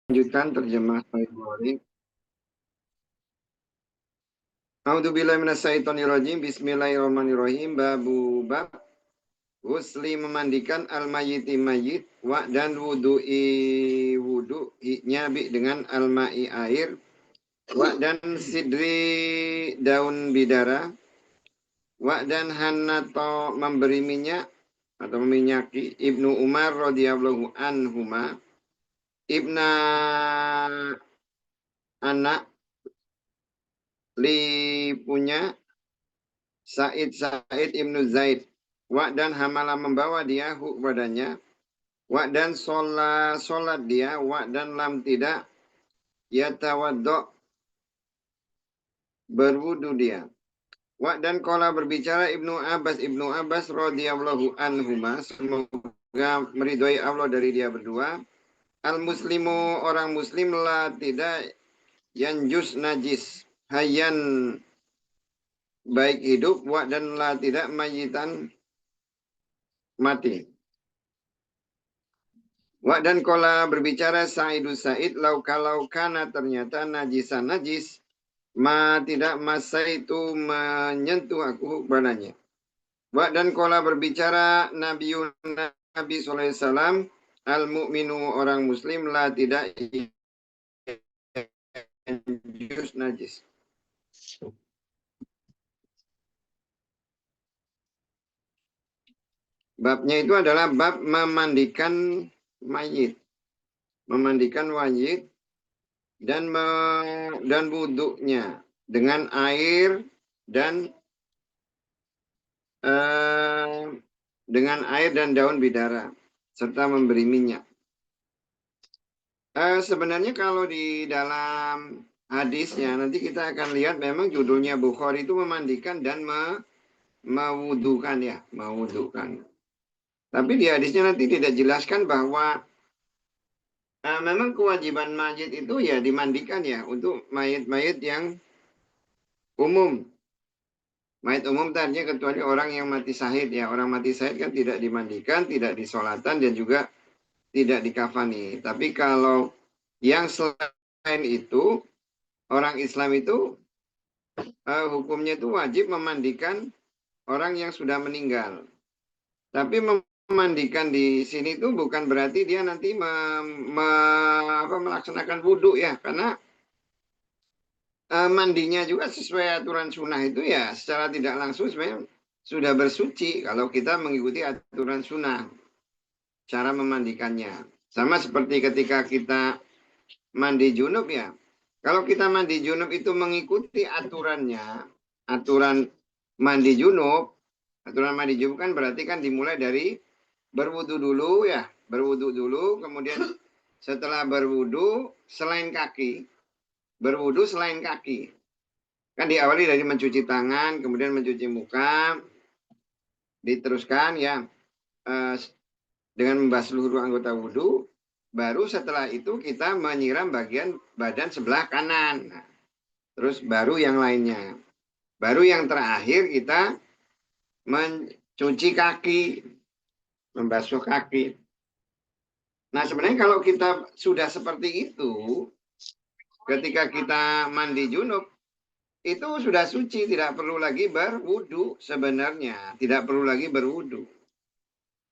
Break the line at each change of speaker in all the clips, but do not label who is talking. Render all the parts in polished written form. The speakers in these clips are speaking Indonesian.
Lanjutkan terjemah Sahih Bukhari. A'udzubillahi minasyaitonirrajim. Bismillahirrahmanirrahim. Bab ghusli memandikan al-mayyiti mayyit wa dan wudu'i bi dengan al-ma'i air wa dan sidri daun bidara wa dan hanato memberi minyak atau meminyaki Ibnu Umar radhiyallahu anhuma ibna anak li punya Said ibnu Zaid. Wa dan hamala membawa dia hu padanya. Wa dan solat dia. Wa dan lam tidak yatawaddo berwudu dia. Wa dan kola berbicara Ibnu Abbas radhiyallahu anhuma, semoga meridhoi Allah dari dia berdua. Al muslimu orang muslim la tidak yanjus najis hayan baik hidup wa dan la tidak mayitan mati. Wa dan kola berbicara Said kalau kana ternyata najisan najis ma tidak masa itu menyentuh aku padanya. Wa dan kola berbicara Nabi sallallahu alaihi wasallam al mu'minu orang muslim la tidak jus najis. Babnya itu adalah bab memandikan mayit. Memandikan mayit dan wuduknya dengan air dan daun bidara serta memberi minyak. Sebenarnya kalau di dalam hadisnya nanti kita akan lihat memang judulnya Bukhari itu memandikan dan mewudukan ya, mewudukan. Tapi di hadisnya nanti tidak jelaskan bahwa memang kewajiban mayit itu ya dimandikan ya untuk mayit-mayit yang umum. Mayit umum tadinya kecuali orang yang mati syahid ya. Orang mati syahid kan tidak dimandikan, tidak disolatan dan juga tidak dikafani. Tapi kalau yang selain itu, orang Islam itu hukumnya itu wajib memandikan orang yang sudah meninggal. Tapi memandikan di sini itu bukan berarti dia nanti melaksanakan wudhu ya. Karena mandinya juga sesuai aturan sunnah itu ya secara tidak langsung sebenarnya sudah bersuci kalau kita mengikuti aturan sunnah cara memandikannya. Sama seperti ketika kita mandi junub ya. Kalau kita mandi junub itu mengikuti aturannya, aturan mandi junub kan berarti kan dimulai dari berwudu dulu ya, berwudu dulu, kemudian setelah berwudu selain kaki, berwudu selain kaki. Kan diawali dari mencuci tangan, kemudian mencuci muka, diteruskan ya dengan membasuh seluruh anggota wudu, baru setelah itu kita menyiram bagian badan sebelah kanan. Nah, terus baru yang lainnya. Baru yang terakhir kita mencuci kaki, membasuh kaki. Nah sebenarnya kalau kita sudah seperti itu, ketika kita mandi junub, itu sudah suci, tidak perlu lagi berwudu sebenarnya. Tidak perlu lagi berwudu.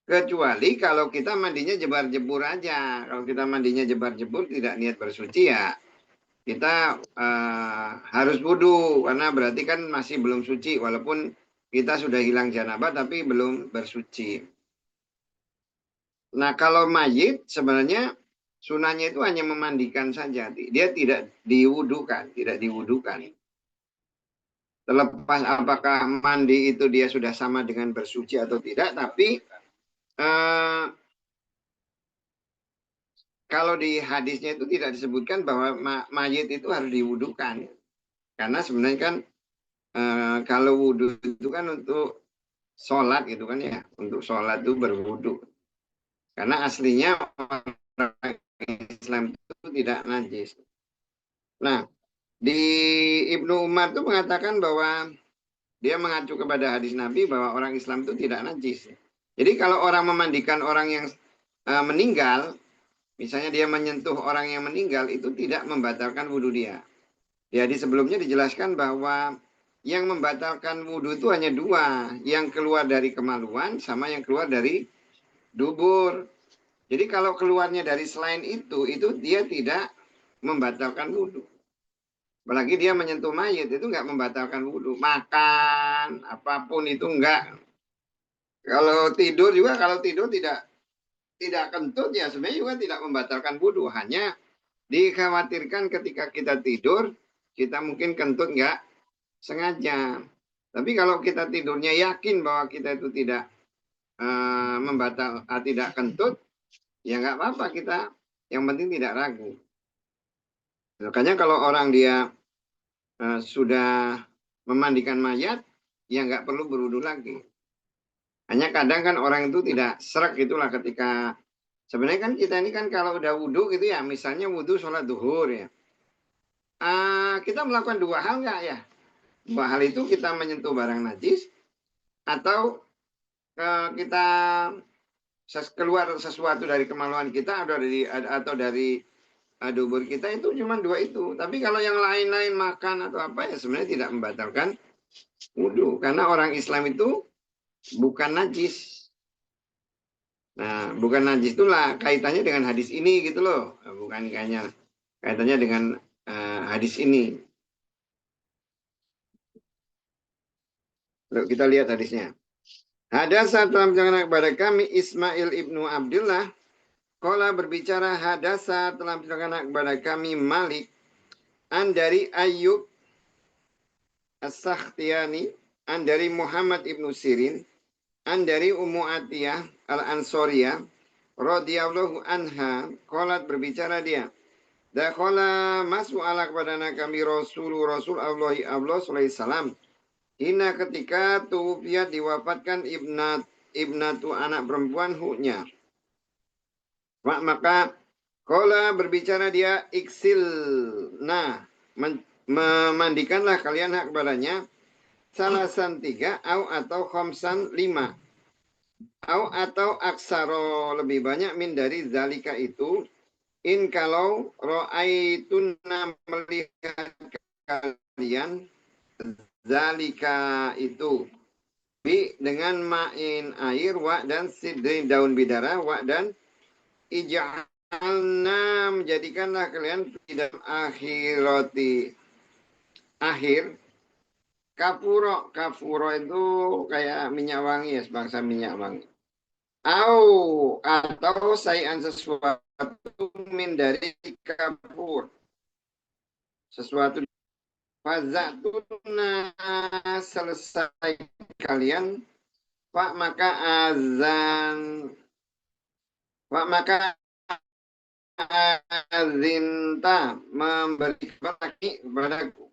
Kecuali kalau kita mandinya jebar-jebur aja. Kalau kita mandinya jebar-jebur tidak niat bersuci ya kita harus wudu. Karena berarti kan masih belum suci. Walaupun kita sudah hilang janabah tapi belum bersuci. Nah kalau mayit sebenarnya sunahnya itu hanya memandikan saja. Dia tidak diwudukan. Tidak diwudukan. Terlepas apakah mandi itu dia sudah sama dengan bersuci atau tidak. Tapi kalau di hadisnya itu tidak disebutkan bahwa mayit itu harus diwudukan. Karena sebenarnya kan kalau wudhu itu kan untuk sholat gitu kan ya. Untuk sholat itu berwudhu. Karena aslinya orang Islam itu tidak najis. Nah, di Ibnu Umar itu mengatakan bahwa dia mengacu kepada hadis Nabi bahwa orang Islam itu tidak najis. Jadi kalau orang memandikan orang yang meninggal, misalnya dia menyentuh orang yang meninggal, itu tidak membatalkan wudhu dia. Jadi sebelumnya dijelaskan bahwa yang membatalkan wudhu itu hanya dua, yang keluar dari kemaluan sama yang keluar dari dubur. Jadi kalau keluarnya dari selain itu dia tidak membatalkan wudhu. Apalagi dia menyentuh mayit, itu nggak membatalkan wudhu. Makan, apapun itu enggak. Kalau tidur juga, kalau tidur tidak kentut ya sebenarnya juga tidak membatalkan wudhu. Hanya dikhawatirkan ketika kita tidur, kita mungkin kentut nggak sengaja. Tapi kalau kita tidurnya yakin bahwa kita itu tidak tidak kentut, ya nggak apa-apa kita. Yang penting tidak ragu. Makanya kalau orang dia sudah memandikan mayat, ya nggak perlu berwudu lagi. Hanya kadang kan orang itu tidak serak gitulah ketika sebenarnya kan kita ini kan kalau udah wudu gitu ya, misalnya wudu sholat duhur ya, kita melakukan dua hal nggak ya? Dua hal itu kita menyentuh barang najis atau kita keluar sesuatu dari kemaluan kita atau dari dubur kita, itu cuma dua itu. Tapi kalau yang lain-lain makan atau apa ya sebenarnya tidak membatalkan wudhu karena orang Islam itu bukan najis. Nah, bukan najis itulah kaitannya dengan hadis ini gitu loh. Bukan kaitannya dengan hadis ini. Lalu kita lihat hadisnya. Hadasa telah menceritakan kepada kami Ismail ibnu Abdullah. Qala berbicara hadasa telah menceritakan kepada kami Malik. An dari Ayyub As-Sakhtiyani. An dari Muhammad ibnu Sirin. An dari Ummu Atiyah Al-Ansoriyah radhiyallahu anha qalat berbicara dia, dakhala masuk ala kepada kami Rasul Allah sallallahu alaihi wasallam hina ketika tuwfiyat diwafatkan ibnatu anak perempuan hunya. Maka qala berbicara dia iksil memandikanlah kalian hak kepadanya salasan 3 atau khamsan 5 atau aksaro lebih banyak min dari zalika itu in kalau ro'aituna melihat kalian zalika itu bi dengan ma'in air wa dan sidri daun bidara wa dan ij'alna menjadikanlah kalian di dalam akhirati akhir. Kafuro itu kayak minyak wangi ya, sebangsa minyak wangi. Atau sayan sesuatu min dari kafur. Sesuatu fazatuna selesai kalian Pak maka azinta memberi lagi kepadaku.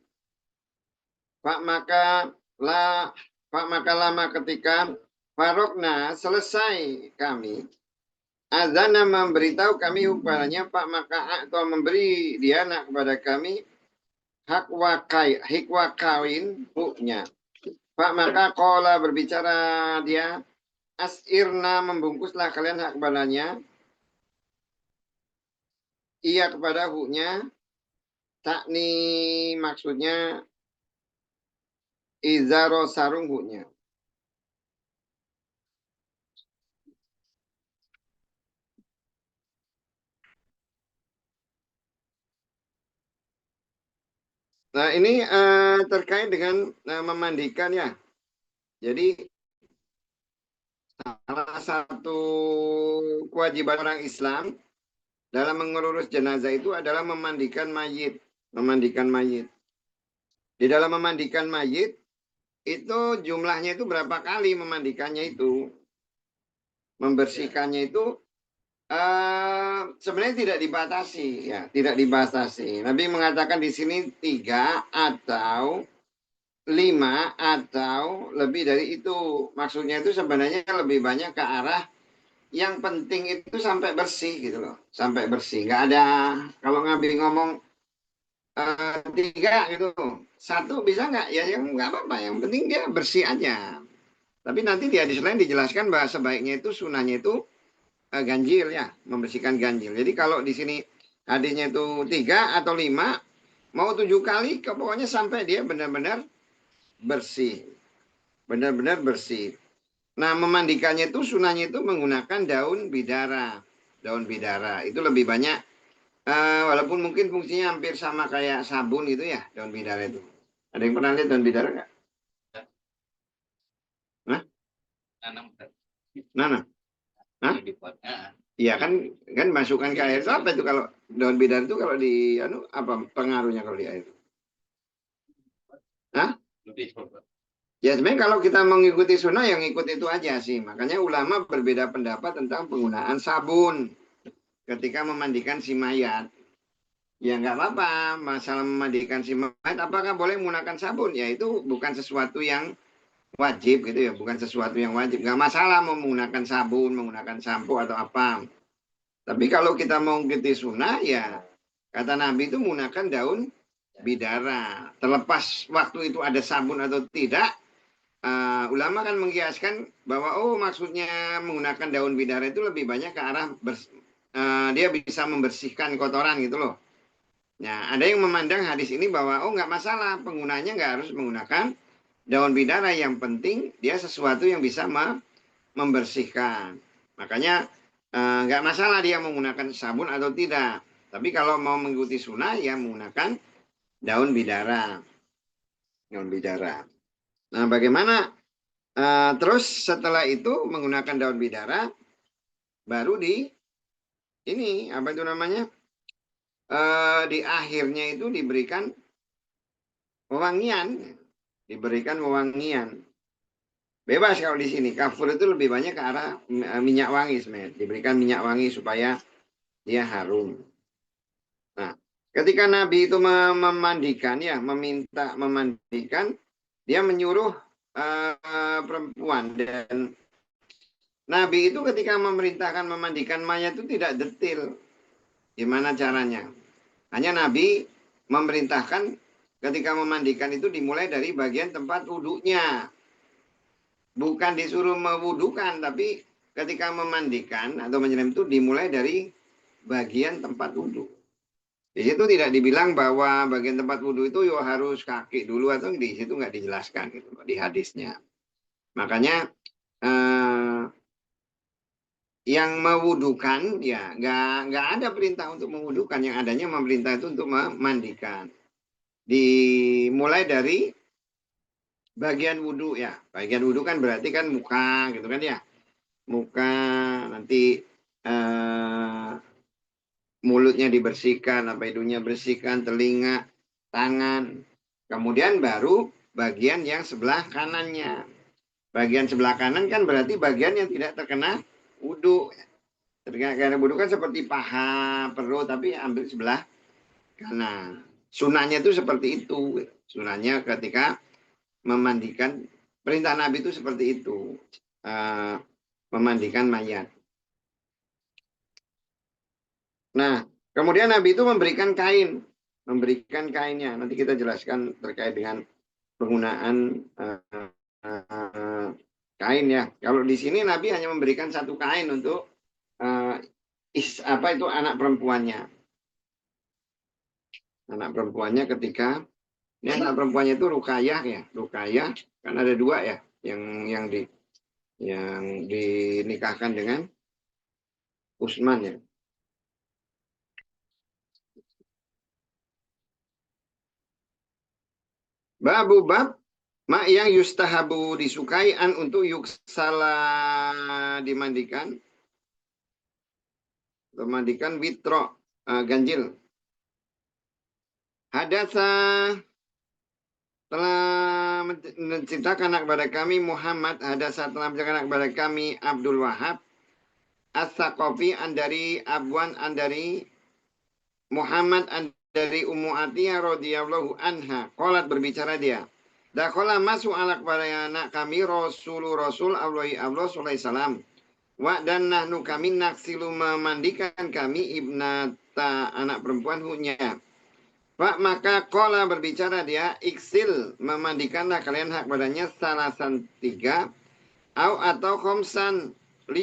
Pak maka lama ketika farokna selesai kami azana memberitahu kami kepadanya Pak maka atau memberi dia anak kepada kami hikwa kawin huknya. Pak maka kola berbicara dia asirna membungkuslah kalian hak kepadanya iya kepada huknya takni maksudnya izaro sarung huknya. Nah ini terkait dengan memandikan ya. Jadi salah satu kewajiban orang Islam dalam mengurus jenazah itu adalah memandikan mayit. Memandikan mayit. Di dalam memandikan mayit itu jumlahnya itu berapa kali memandikannya itu. Membersihkannya itu sebenarnya tidak dibatasi ya, tidak dibatasi. Nabi mengatakan di sini 3 atau 5 atau lebih dari itu. Maksudnya itu sebenarnya lebih banyak ke arah yang penting itu sampai bersih gitu loh. Sampai bersih. Nggak ada, kalau Nabi ngomong 3 gitu. 1 bisa nggak? Ya yang nggak apa-apa. Yang penting dia bersih aja. Tapi nanti di hadis lain dijelaskan bahwa sebaiknya itu sunahnya itu ganjil ya, membersihkan ganjil. Jadi kalau di sini hadisnya itu 3 atau 5, mau 7 kali, pokoknya sampai dia benar-benar bersih. Benar-benar bersih. Nah, memandikannya itu sunahnya itu menggunakan daun bidara. Daun bidara itu lebih banyak, walaupun mungkin fungsinya hampir sama kayak sabun gitu ya, daun bidara itu. Ada yang pernah lihat daun bidara nggak? Hah? Nanam. Hah? Iya kan masukkan ke air itu apa itu kalau daun bidara itu kalau di apa pengaruhnya kalau di air? Hah? Ya sebenarnya kalau kita mengikuti sunnah yang ikut itu aja sih. Makanya ulama berbeda pendapat tentang penggunaan sabun ketika memandikan si mayat. Ya nggak apa-apa, masalah memandikan si mayat apakah boleh menggunakan sabun? Ya itu bukan sesuatu yang wajib gitu ya, bukan sesuatu yang wajib. Nggak masalah mau menggunakan sabun, menggunakan sampo atau apa. Tapi kalau kita mau mengikuti sunnah ya kata Nabi itu menggunakan daun bidara. Terlepas waktu itu ada sabun atau tidak, ulama kan mengkiaskan bahwa maksudnya menggunakan daun bidara itu lebih banyak ke arah dia bisa membersihkan kotoran gitu loh. Nah, ada yang memandang hadis ini bahwa nggak masalah penggunanya nggak harus menggunakan daun bidara, yang penting dia sesuatu yang bisa membersihkan. Makanya nggak masalah dia menggunakan sabun atau tidak. Tapi kalau mau mengikuti sunnah ya menggunakan daun bidara. Daun bidara. Nah, bagaimana terus setelah itu menggunakan daun bidara, baru di ini apa itu namanya, di akhirnya itu diberikan wewangian, Bebas kalau di sini kafur itu lebih banyak ke arah minyak wangi sebenarnya, diberikan minyak wangi supaya dia harum. Nah, ketika Nabi itu memandikan ya, meminta memandikan, dia menyuruh perempuan, dan Nabi itu ketika memerintahkan memandikan mayat itu tidak detail gimana caranya. Hanya Nabi memerintahkan ketika memandikan itu dimulai dari bagian tempat wudhunya. Bukan disuruh mewudukan, tapi ketika memandikan atau menyiram itu dimulai dari bagian tempat wudhu. Di situ tidak dibilang bahwa bagian tempat wudhu itu harus kaki dulu, atau di situ nggak dijelaskan gitu di hadisnya. Makanya yang mewudukan ya nggak ada perintah untuk mewudukan, yang adanya memerintah itu untuk memandikan. Dimulai dari bagian wudhu ya, bagian wudhu kan berarti kan muka gitu kan ya, muka, nanti mulutnya dibersihkan, apa hidungnya bersihkan, telinga, tangan, kemudian baru bagian yang sebelah kanannya. Bagian sebelah kanan kan berarti bagian yang tidak terkena wudhu. Terkena wudhu kan seperti paha, perut, tapi ambil sebelah kanan. Sunahnya itu seperti itu. Sunahnya ketika memandikan, perintah Nabi itu seperti itu. Memandikan mayat. Nah, kemudian Nabi itu memberikan kain. Memberikan kainnya. Nanti kita jelaskan terkait dengan penggunaan kain ya. Kalau di sini Nabi hanya memberikan satu kain untuk anak perempuannya. Anak perempuannya ketika ini anak perempuannya itu Rukayah ya. Rukayah kan ada dua ya yang dinikahkan dengan Utsman ya. Bab mak yang yustahabu disukai an untuk yuksala dimandikan. Memandikan witro ganjil. Hadasa telah menceritakan kepada kami Muhammad, hadasa telah menceritakan kepada kami Abdul Wahab As-Saqafi dari Abwan dari Muhammad dari Ummu Atiyah radhiyallahu anha. Qalat, berbicara dia. Dakhala masuk ala kepada anak kami Rasul Allah sallallahu salam. Wa dan nahnu kami naksilu memandikan kami ibnata anak perempuan hunya. Pak maka kola berbicara dia, iksil memandikanlah kalian hak badannya salasan 3 atau khomsan 5.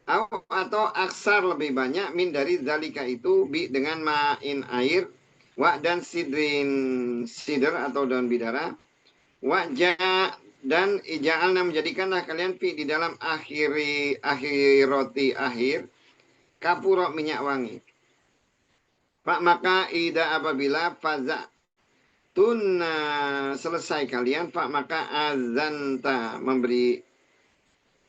atau aksar lebih banyak min dari zalika itu bi dengan ma'in air wa dan sidrin sider atau daun bidara wa dan ija'alna menjadikanlah kalian fi di dalam akhir kapuro minyak wangi. Pak maka ida apabila faza tuna selesai kalian Pak maka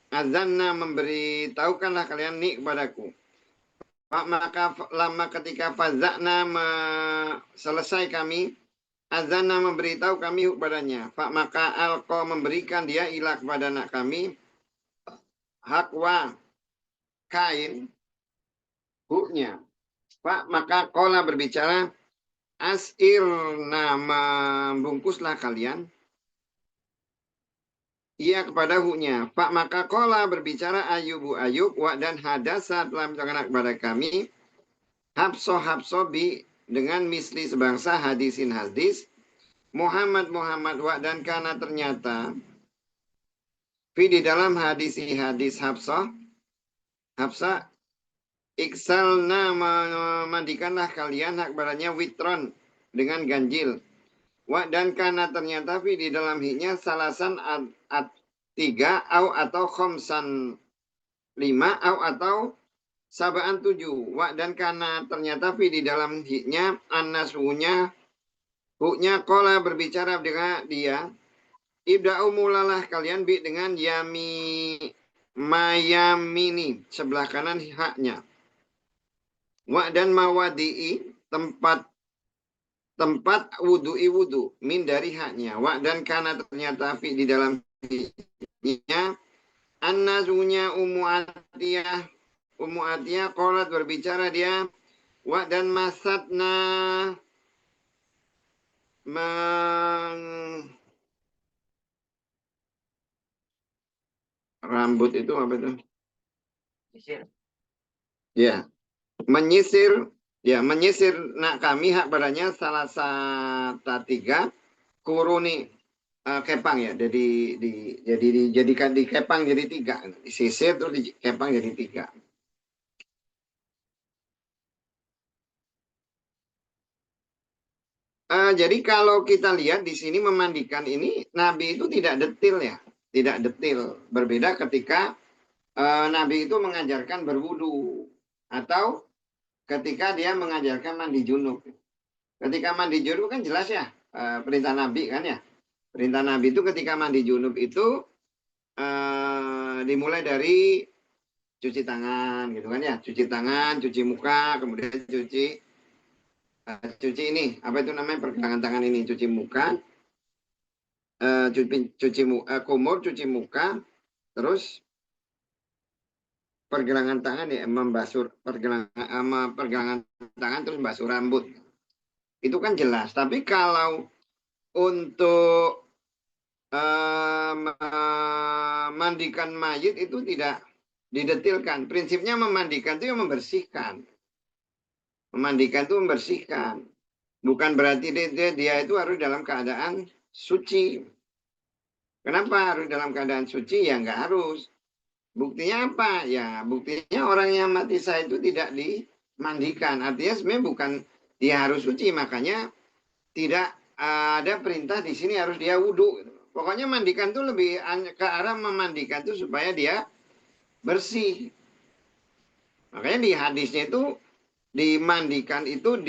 azanna memberi tahukanlah kalian ni kepadaku. Pak maka lama ketika fazakna selesai kami azanna memberitahu kami kepadanya. Pak maka alqa memberikan dia ilah kepada anak kami hakwa kain huknya. Pak maka kola berbicara asirna membungkuslah kalian ia kepada huknya. Pak maka kola berbicara Ayub wa dan hadasa telah menceritakan kepada kami Habso bi dengan misli sebangsa hadisin hadis Muhammad wa dan karena ternyata di dalam hadis Habsah iksalna memandikanlah kalian hak badannya witron dengan ganjil. Dan karena ternyata di dalam hiknya salasan tiga atau khomsan 5 atau sabaan 7. Dan karena ternyata di dalam hiknya anasunya huknya kola berbicara dengan dia ibda'u mulalah kalian bi dengan mayamini sebelah kanan haknya. Dan mawadi'i tempat wudu min dari haknya. Dan karena ternyata di dalam hiknya annasunya Ummu Atiyah qalat berbicara dia dan masatna rambut itu apa itu? Ya. Menyisir nak kami hak badannya salah satu 3 kuruni kepang ya. Jadi dijadikan di kepang jadi 3. Disisir terus di kepang jadi 3. Jadi kalau kita lihat di sini memandikan ini Nabi itu tidak detil ya. Tidak detil. Berbeda ketika Nabi itu mengajarkan berwudu atau ketika dia mengajarkan mandi junub. Ketika mandi junub kan jelas ya perintah Nabi kan ya. Perintah Nabi itu ketika mandi junub itu dimulai dari cuci tangan gitu kan ya. Cuci tangan, cuci muka, kemudian cuci ini apa itu namanya pergelangan tangan ini, cuci muka, kumur, cuci muka, terus pergelangan tangan ya membasuh pergelangan tangan terus basuh rambut. Itu kan jelas. Tapi kalau untuk memandikan mayit itu tidak didetilkan. Prinsipnya memandikan itu yang membersihkan. Memandikan itu membersihkan. Bukan berarti dia itu harus dalam keadaan suci. Kenapa harus dalam keadaan suci? Ya nggak harus. Buktinya apa? Ya buktinya orang yang mati syahid itu tidak dimandikan. Artinya sebenarnya bukan dia harus suci. Makanya tidak ada perintah di sini harus dia wudhu. Pokoknya mandikan itu lebih ke arah memandikan itu supaya dia bersih. Makanya di hadisnya itu dimandikan itu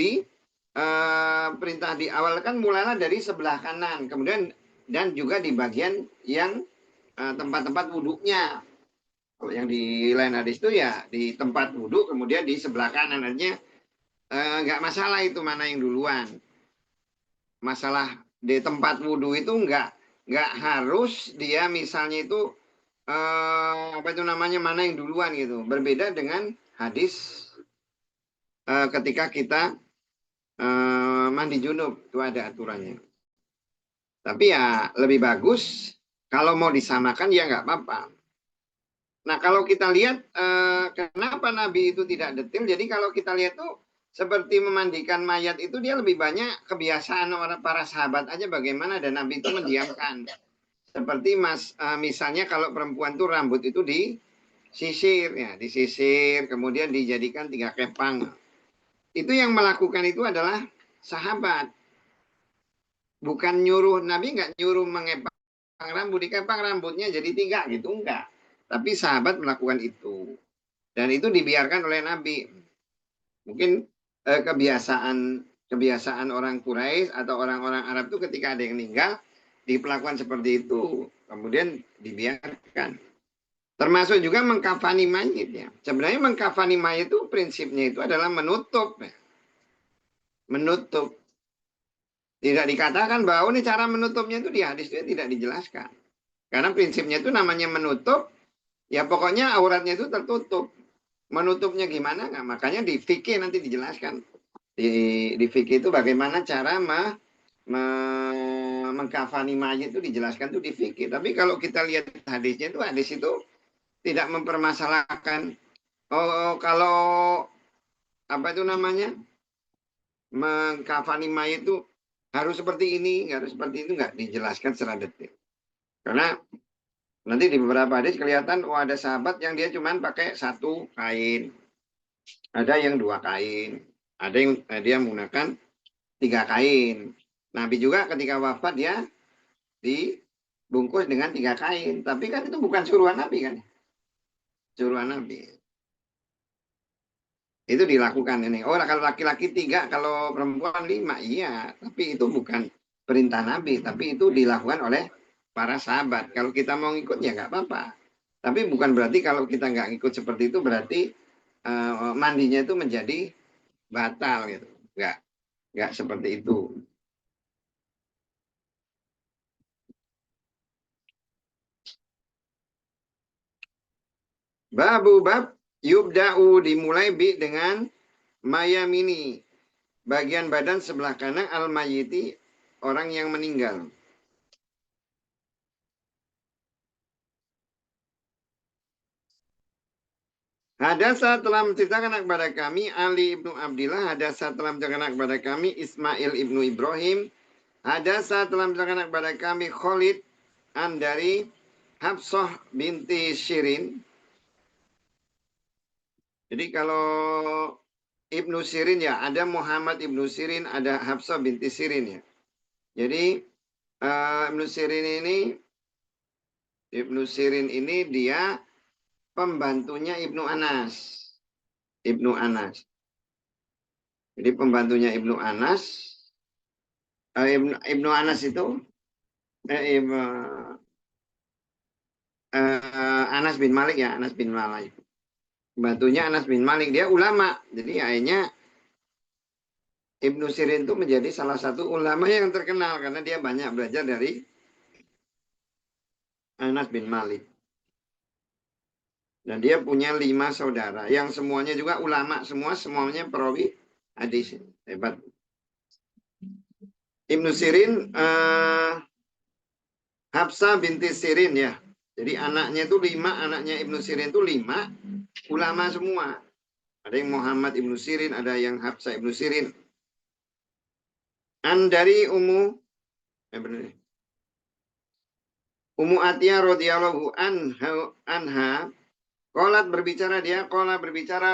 perintah di awal kan mulailah dari sebelah kanan. Kemudian dan juga di bagian yang tempat-tempat wudhunya. Kalau yang di lain hadis itu ya di tempat wudhu kemudian di sebelah kanan. Artinya nggak masalah itu mana yang duluan. Masalah di tempat wudhu itu nggak harus dia misalnya itu apa itu namanya mana yang duluan gitu. Berbeda dengan hadis ketika kita mandi junub itu ada aturannya. Tapi ya lebih bagus kalau mau disamakan ya nggak apa-apa. Nah kalau kita lihat kenapa Nabi itu tidak detil. Jadi kalau kita lihat tuh seperti memandikan mayat itu dia lebih banyak kebiasaan orang para sahabat aja bagaimana dan Nabi itu mendiamkan. Seperti misalnya kalau perempuan tuh rambut itu disisir, ya, disisir, kemudian dijadikan 3 kepang. Itu yang melakukan itu adalah sahabat. Bukan nyuruh, Nabi nggak nyuruh mengepang rambut, dikepang rambutnya jadi 3 gitu, enggak. Tapi sahabat melakukan itu. Dan itu dibiarkan oleh Nabi. Mungkin kebiasaan orang Quraisy atau orang-orang Arab itu ketika ada yang meninggal diperlakukan seperti itu, kemudian dibiarkan. Termasuk juga mengkafani mayit, ya. Sebenarnya mengkafani mayit itu prinsipnya itu adalah menutup, ya. Menutup. Tidak dikatakan bahwa ini cara menutupnya itu di hadis itu tidak dijelaskan. Karena prinsipnya itu namanya menutup, ya pokoknya auratnya itu tertutup. Menutupnya gimana? Nggak? Makanya di fikih nanti dijelaskan. Di fikih itu bagaimana cara mengkafani mayit itu dijelaskan tuh di fikih. Tapi kalau kita lihat hadisnya itu, hadis itu tidak mempermasalahkan. Oh, kalau apa itu namanya, mengkafani mayit itu harus seperti ini, harus seperti itu, nggak dijelaskan secara detail. Karena nanti di beberapa hadis kelihatan, oh ada sahabat yang dia cuman pakai 1 kain, ada yang 2 kain, ada yang dia menggunakan 3 kain. Nabi juga ketika wafat dia dibungkus dengan 3 kain. Tapi kan itu bukan suruhan Nabi kan? Suruhan Nabi. Itu dilakukan ini. Oh kalau laki-laki 3, kalau perempuan 5. Iya, tapi itu bukan perintah Nabi. Tapi itu dilakukan oleh para sahabat. Kalau kita mau ngikut ya nggak apa-apa. Tapi bukan berarti kalau kita nggak ngikut seperti itu berarti mandinya itu menjadi batal gitu. Nggak seperti itu. Babu bab yubda'u dimulai bi dengan mayamini, bagian badan sebelah kanan al-mayyiti, orang yang meninggal. Hadasa telah menceritakan kepada kami Ali ibnu Abdillah, hadasa telah menceritakan kepada kami Ismail ibnu Ibrahim, hadasa telah menceritakan kepada kami Khalid dari Hafsah binti Shirin. Jadi kalau Ibnu Sirin ya, ada Muhammad Ibnu Sirin, ada Hafsah binti Sirin ya. Jadi Ibnu Sirin ini dia pembantunya Ibnu Anas. Ibnu Anas. Jadi pembantunya Ibnu Anas. Ibnu Anas itu Anas bin Malik ya, Anas bin Malik. Pembantunya Anas bin Malik, dia ulama. Jadi akhirnya Ibnu Sirin itu menjadi salah satu ulama yang terkenal karena dia banyak belajar dari Anas bin Malik. Dan dia punya 5 saudara yang semuanya juga ulama, semuanya perawi hadis. Hebat. Ibnu Sirin, Hafsah binti Sirin ya. Jadi anaknya itu 5, anaknya Ibnu Sirin itu 5, ulama semua. Ada yang Muhammad Ibnu Sirin, ada yang Hafsah Ibnu Sirin. Dari Ummu Atiyah radhiyallahu anha, qalat berbicara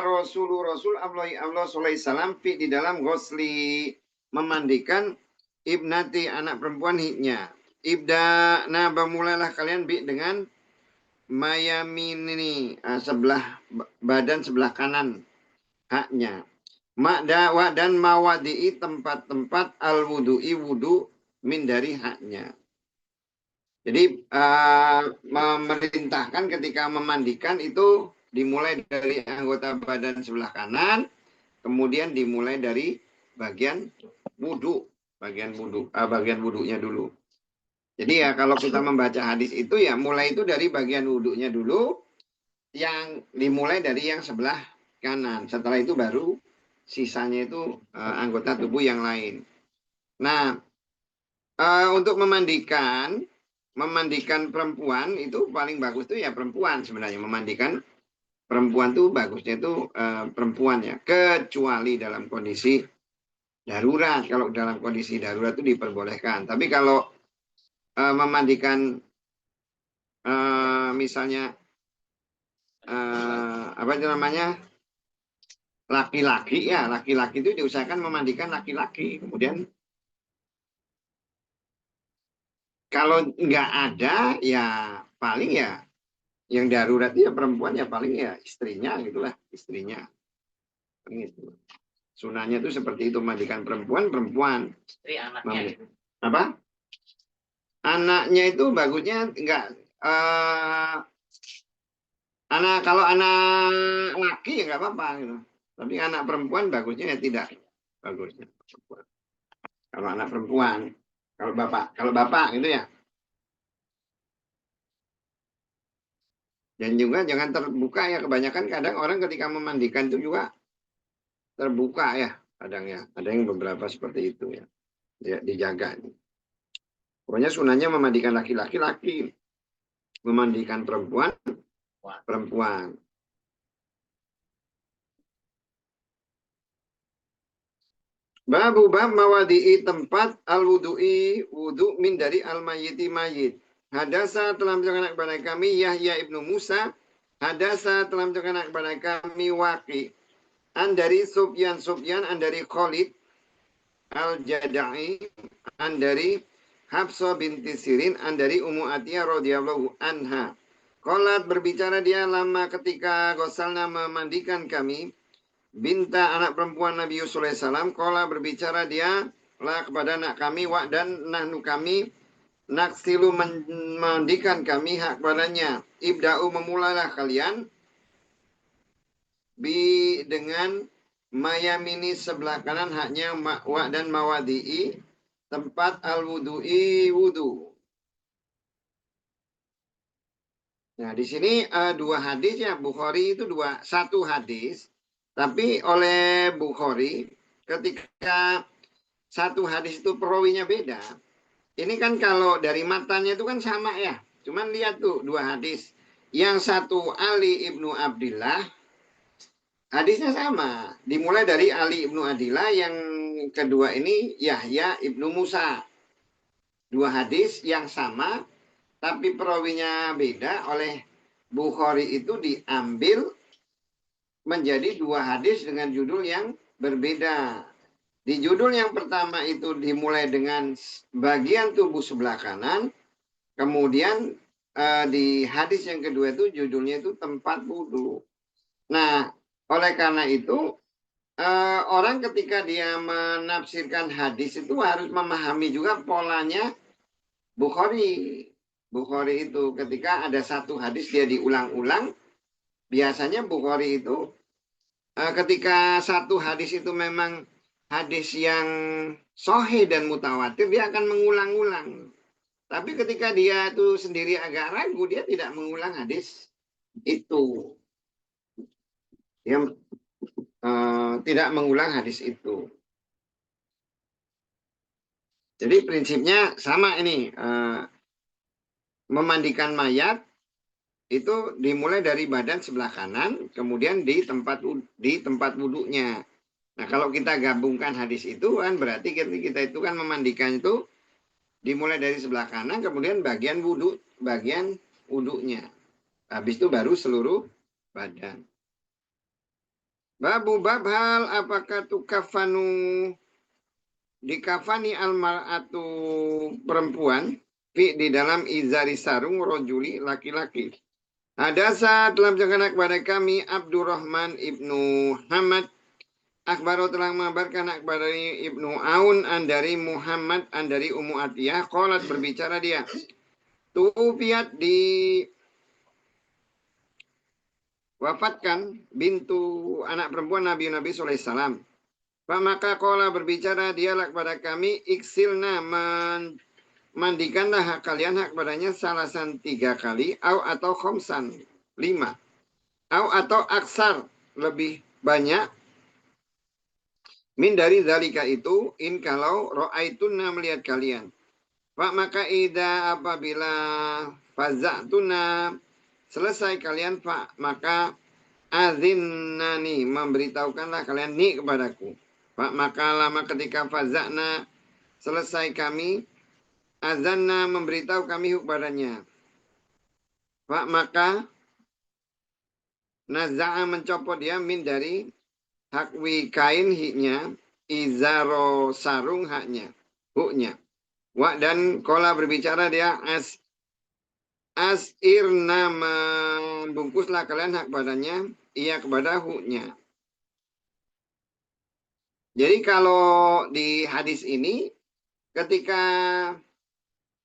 Rasul Allah sallallahu fi di dalam ghusli, memandikan ibnati, anak perempuan hiknya. Ibda bamulailah kalian bi dengan mayamin ini, sebelah badan sebelah kanan haknya. Makdawa dan mawadi'i, tempat-tempat al-wudu'i wudu min dari haknya. Jadi memerintahkan ketika memandikan itu dimulai dari anggota badan sebelah kanan, kemudian dimulai dari bagian wudu, bagian wudunya dulu. Jadi ya kalau kita membaca hadis itu ya mulai itu dari bagian wudunya dulu, yang dimulai dari yang sebelah kanan. Setelah itu baru sisanya itu anggota tubuh yang lain. Nah, untuk memandikan perempuan itu paling bagus tuh ya perempuan sebenarnya. Memandikan perempuan tuh bagusnya itu perempuan ya, kecuali dalam kondisi darurat. Kalau dalam kondisi darurat itu diperbolehkan. Tapi kalau memandikan misalnya apa itu namanya, laki-laki ya, laki-laki itu diusahakan memandikan laki-laki. Kemudian kalau nggak ada ya paling ya yang darurat ya perempuan ya paling ya istrinya gitulah, istrinya. Gitu. Sunahnya itu seperti itu, mandikan perempuan, perempuan.
Istri anaknya.
Apa? Anaknya itu bagusnya enggak kalau anak laki ya nggak apa-apa gitu. Tapi anak perempuan bagusnya ya tidak bagusnya. Kalau anak perempuan, kalau bapak gitu ya. Dan juga jangan terbuka ya, kebanyakan kadang orang ketika memandikan itu juga terbuka ya kadang ya. Ada yang beberapa seperti itu ya. Ya dijaga. Pokoknya sunahnya memandikan laki-laki, laki. Memandikan perempuan, perempuan. Babu bab mawadi'i tempat al-wudu'i wudu min dari al-mayyiti mayyit. Hadasa telah menceritakan kepada kami Yahya ibnu Musa. Hadasa telah menceritakan kepada kami Waqi. An dari Sufyan, an dari Khalid al-Jada'i, an dari Hafsah binti Sirin, an dari Ummu Atiyah radhiyallahu anha. Qalat berbicara dia lama ketika Ghasalna memandikan kami. Binta anak perempuan Nabi Yusuf alaihissalam. Qala berbicara dia lah kepada anak kami wa dan nahnu kami naksilu memandikan kami hak padanya. Ibda'u memulailah kalian bi dengan mayamini sebelah kanan haknya wa dan mawadi'i tempat al-wudu'i wudu. Nah, di sini dua hadis ya, Bukhari itu satu hadis, tapi oleh Bukhari ketika satu hadis itu perawinya beda. Ini kan kalau dari matanya itu kan sama ya. Cuman lihat tuh dua hadis. Yang satu Ali ibnu Abdillah, hadisnya sama. Dimulai dari Ali ibnu Abdillah, yang kedua ini Yahya ibnu Musa. Dua hadis yang sama, tapi perawinya beda. Oleh Bukhari itu diambil menjadi dua hadis dengan judul yang berbeda. Di judul yang pertama itu dimulai dengan bagian tubuh sebelah kanan. Kemudian di hadis yang kedua itu judulnya itu tempat wudhu. Nah, oleh karena itu orang ketika dia menafsirkan hadis itu harus memahami juga polanya Bukhari. Bukhari itu ketika ada satu hadis dia diulang-ulang, biasanya Bukhari itu ketika satu hadis itu memang hadis yang sahih dan mutawatir, dia akan mengulang-ulang. Tapi ketika dia itu sendiri agak ragu, dia tidak mengulang hadis itu. Dia tidak mengulang hadis itu. Jadi prinsipnya sama ini. Memandikan mayat itu dimulai dari badan sebelah kanan, kemudian di tempat wudhunya. Nah, kalau kita gabungkan hadis itu kan berarti kita itu kan memandikan itu dimulai dari sebelah kanan, kemudian bagian wudhunya. Habis itu baru seluruh badan. Babu bab hal apakah tukafanu dikafani almar'atu perempuan di dalam izari sarung rojuli laki-laki. Hadasa telah menceritakan kepada kami Abdurrahman ibnu Hamad. Akbaro telah mengabarkan kepada Ibnu Aun dari Muhammad dari Ummu Atiyah. Qalat berbicara dia. Tufiat wafatkan bintu anak perempuan Nabi Sallallahu Alaihi Wasallam. Maka qala berbicara dialah kepada kami iksilna mandikanlah hak kalian hak padanya salasan 3 kali atau khomsan 5 atau aksar lebih banyak min dari zalika itu in kalau ro'aituna melihat kalian. Pak maka ida apabila faza'tuna selesai kalian pak maka azinnani memberitahukanlah kalian ni kepadaku. Pak maka lama ketika faza'na selesai kami azanna memberitahu kami kepadanya. Pak maka Naza'a mencopot dia min dari hakwi kain hiknya, izaro sarung haknya, huknya. Wa dan kola berbicara dia asirna membungkuslah kalian hak badannya, ia kepada huknya. Jadi kalau di hadis ini, ketika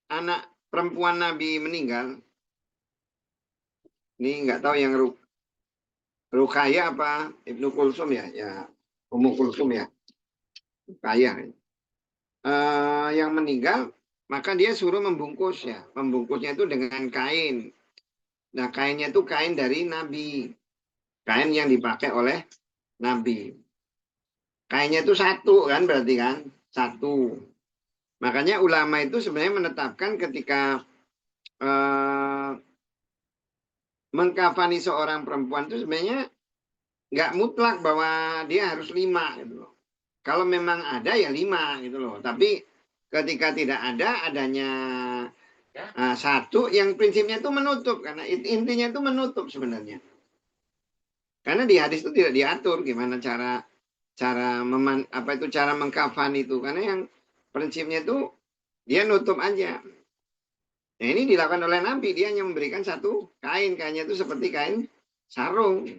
anak perempuan Nabi meninggal, ini nggak tahu yang Ruqayyah apa Ibnu Kulsum ya, Ummu Kulsum ya, Ruqayyah. Yang meninggal, maka dia suruh membungkus ya, membungkusnya itu dengan kain. Nah kainnya itu kain dari Nabi, kain yang dipakai oleh Nabi. Kainnya itu satu kan, berarti kan satu. Makanya ulama itu sebenarnya menetapkan ketika mengkafani seorang perempuan itu sebenarnya nggak mutlak bahwa dia harus 5 gitu loh. Kalau memang ada ya 5 gitu loh. Tapi ketika tidak ada, adanya satu yang prinsipnya itu menutup, karena intinya itu menutup sebenarnya. Karena di hadis itu tidak diatur gimana cara cara mengkafan itu, karena yang prinsipnya itu dia nutup aja. Nah ini dilakukan oleh Nabi, dia hanya memberikan satu kain, kainnya itu seperti kain sarung.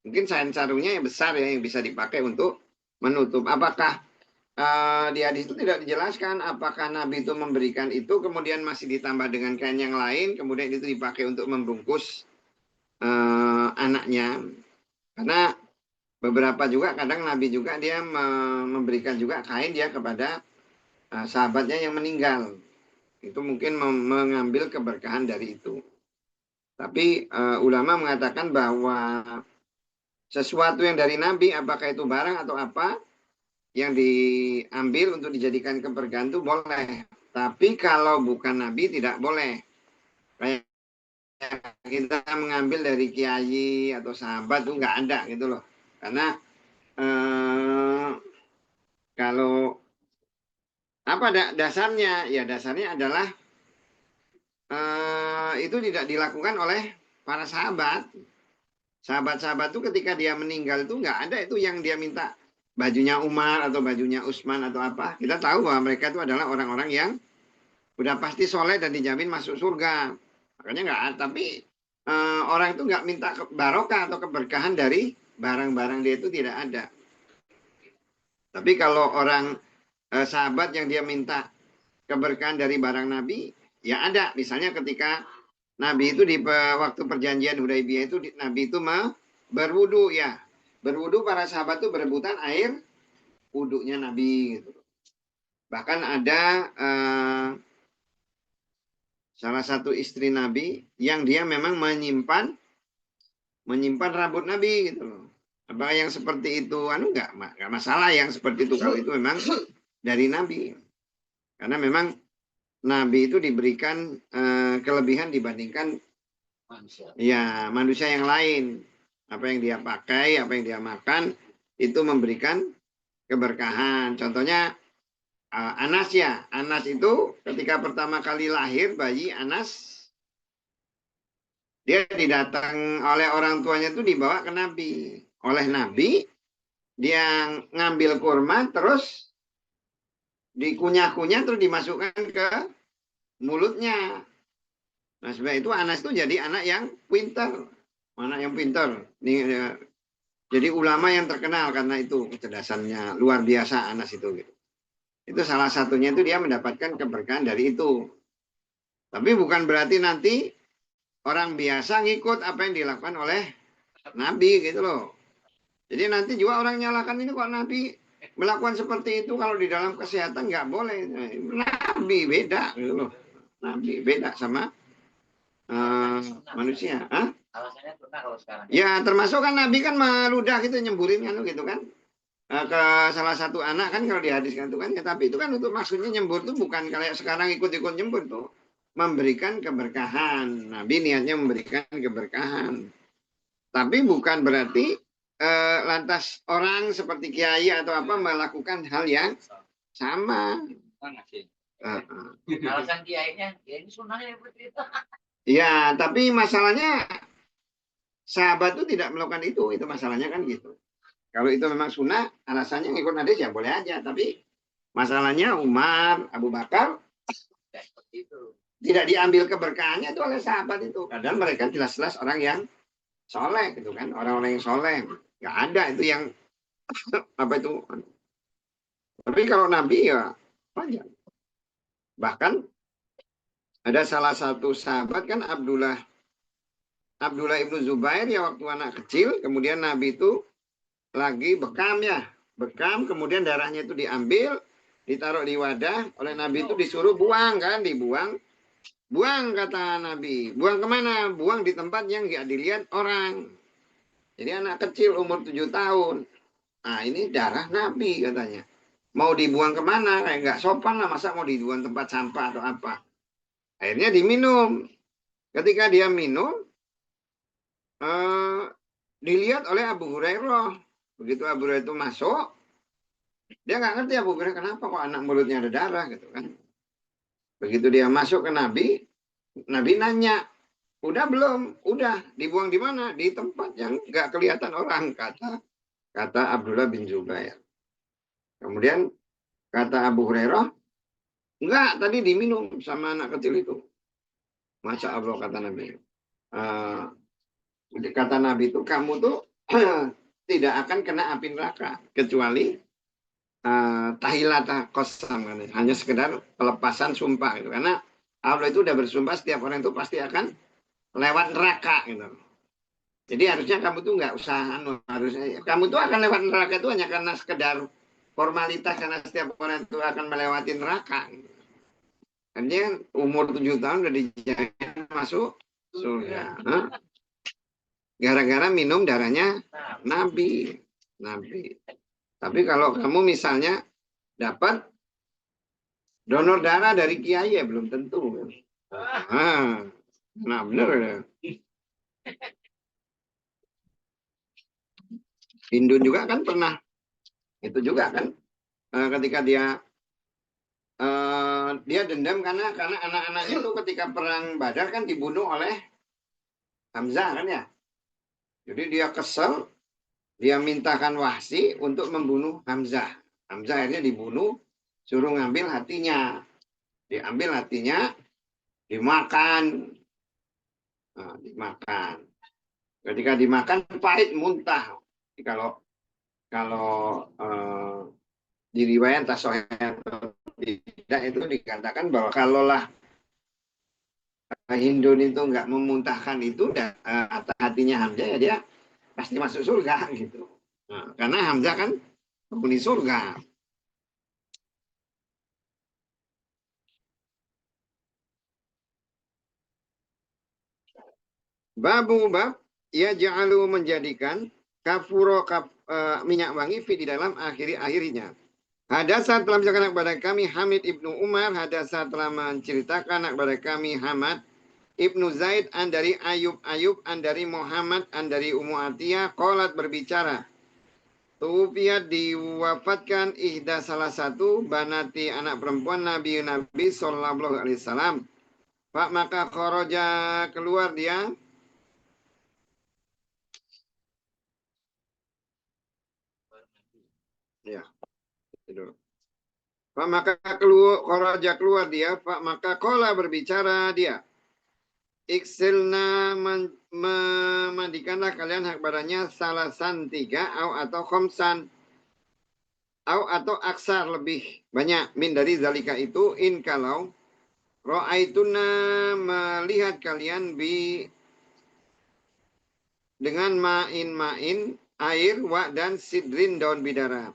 Mungkin kain sarungnya yang besar ya, yang bisa dipakai untuk menutup. Apakah di hadis itu tidak dijelaskan apakah Nabi itu memberikan itu, kemudian masih ditambah dengan kain yang lain, kemudian itu dipakai untuk membungkus anaknya. Karena beberapa juga kadang Nabi juga dia memberikan juga kain dia kepada sahabatnya yang meninggal. Itu mungkin mengambil keberkahan dari itu. Tapi ulama mengatakan bahwa sesuatu yang dari Nabi, apakah itu barang atau apa, yang diambil untuk dijadikan keberkahan itu boleh. Tapi kalau bukan Nabi tidak boleh. Kayak kita mengambil dari kiai atau sahabat itu nggak ada gitu loh. Karena kalau apa dasarnya? Ya dasarnya adalah itu tidak dilakukan oleh para sahabat. Sahabat-sahabat itu ketika dia meninggal itu nggak ada itu yang dia minta bajunya Umar atau bajunya Utsman atau apa. Kita tahu bahwa mereka itu adalah orang-orang yang udah pasti soleh dan dijamin masuk surga. Makanya nggak ada. Tapi orang itu nggak minta barokah atau keberkahan dari barang-barang dia itu tidak ada. Tapi kalau orang sahabat yang dia minta keberkahan dari barang Nabi, ya ada. Misalnya ketika Nabi itu di waktu perjanjian Hudaybiyah itu Nabi itu berwudu ya. Berwudu para sahabat itu berebutan air wudunya Nabi gitu. Bahkan ada salah satu istri Nabi yang dia memang menyimpan rambut Nabi gitu loh. Apa yang seperti itu enggak masalah yang seperti itu kalau itu memang dari Nabi. Karena memang Nabi itu diberikan kelebihan dibandingkan manusia yang lain. Apa yang dia pakai, apa yang dia makan, itu memberikan keberkahan. Contohnya Anas ya. Anas itu ketika pertama kali lahir bayi Anas, dia didatang oleh orang tuanya itu dibawa ke Nabi. Oleh Nabi, dia ngambil kurma terus dikunyah-kunyah terus dimasukkan ke mulutnya. Nah sebab itu Anas itu jadi anak yang pintar. Anak yang pintar. Jadi ulama yang terkenal karena itu kecerdasannya luar biasa Anas itu. Gitu. Itu salah satunya itu dia mendapatkan keberkahan dari itu. Tapi bukan berarti nanti orang biasa ngikut apa yang dilakukan oleh Nabi gitu loh. Jadi nanti juga orang nyalakan ini kok Nabi melakukan seperti itu kalau di dalam kesehatan nggak boleh. Nabi beda gitu loh. Nabi beda sama manusia. Hah? Alasannya sunnah kalau sekarang. Ya termasuk kan Nabi kan meludah gitu nyemburin kan gitu kan. Ke salah satu anak kan kalau dihadiskan itu kan ya, tapi itu kan untuk maksudnya nyembur itu bukan kayak sekarang ikut-ikut nyembur tuh memberikan keberkahan. Nabi niatnya memberikan keberkahan. Tapi bukan berarti lantas orang seperti kiai atau apa melakukan hal yang sama. Alasan kiainya, ya ini sunnahnya seperti itu. Ya, tapi masalahnya sahabat itu tidak melakukan itu masalahnya kan gitu. Kalau itu memang sunnah, alasannya ngikut hadis ya boleh aja. Tapi masalahnya Umar, Abu Bakar tidak diambil keberkahannya itu oleh sahabat itu. Padahal mereka jelas-jelas orang yang soleh gitu kan, orang-orang yang soleh. Nggak ada itu yang apa itu. Tapi kalau Nabi ya wajar. Bahkan ada salah satu sahabat kan Abdullah ibnu Zubair ya waktu anak kecil, kemudian Nabi itu lagi bekam ya, bekam, kemudian darahnya itu diambil, ditaruh di wadah, oleh Nabi itu disuruh buang kan, dibuang, buang kata Nabi, buang kemana? Buang di tempat yang nggak dilihat orang. Jadi anak kecil umur 7 tahun, nah ini darah Nabi katanya, mau dibuang kemana? Kayak nggak sopan lah, masa mau dibuang tempat sampah atau apa? Akhirnya diminum. Ketika dia minum, dilihat oleh Abu Hurairah. Begitu Abu Hurairah itu masuk, dia nggak ngerti Abu Hurairah kenapa kok anak mulutnya ada darah gitu kan. Begitu dia masuk ke Nabi, Nabi nanya, udah belum? Udah. Dibuang di mana? Di tempat yang nggak kelihatan orang, kata Abdullah bin Zubair. Kemudian kata Abu Hurairah, enggak, tadi diminum sama anak kecil itu. Masya Allah kata Nabi. Kata Nabi itu, kamu tuh tidak akan kena api neraka kecuali tahilata kosam kan, hanya sekedar pelepasan sumpah gitu. Karena Allah itu udah bersumpah setiap orang itu pasti akan lewat neraka gitu. Jadi harusnya kamu tuh nggak usah harusnya kamu tuh akan lewat neraka itu hanya karena sekedar formalitas, karena setiap orang itu akan melewati neraka gitu. Artinya umur 7 tahun udah dijamin masuk surga. Gara-gara minum darahnya Nabi. Tapi kalau kamu misalnya dapat donor darah dari kiai ya belum tentu. Nah benar ya. Hindu juga kan pernah itu juga kan ketika dia dendam karena anak-anaknya itu ketika perang Badar kan dibunuh oleh Hamzah kan ya. Jadi dia kesel, dia mintakan Wahsy untuk membunuh Hamzah. Hamzah akhirnya dibunuh, suruh ngambil hatinya. Diambil hatinya, dimakan. Nah, dimakan. Ketika dimakan pahit muntah. Jadi kalau di riwayat sahih atau tidak itu dikatakan bahwa kalaulah Hindu itu nggak memuntahkan itu dan hatinya Hamzah ya dia pasti masuk surga gitu. Nah, karena Hamzah kan penghuni surga. Bab ya ja'alu menjadikan kafuro minyak wangi di dalam akhirnya. Hadasa telah menceritakan kepada kami Hamid ibnu Umar. Hadasa telah menceritakan kepada kami Hamad ibnu Zaid an dari Ayub an dari Muhammad an dari Ummu Atiyah qalat berbicara. Tuwfiyat diwafatkan ihda salah satu banati anak perempuan Nabi sallallahu alaihi wasallam. Pak maka kharaja keluar dia. Ya, itu. Pak maka keluar dia. Pak maka kola berbicara dia. Iksilna memandikanlah kalian hak badannya salasan 3 atau khomsan atau aksar lebih banyak min dari zalika itu in kalau ro'aituna melihat kalian dengan ma'in air wa dan sidrin daun bidara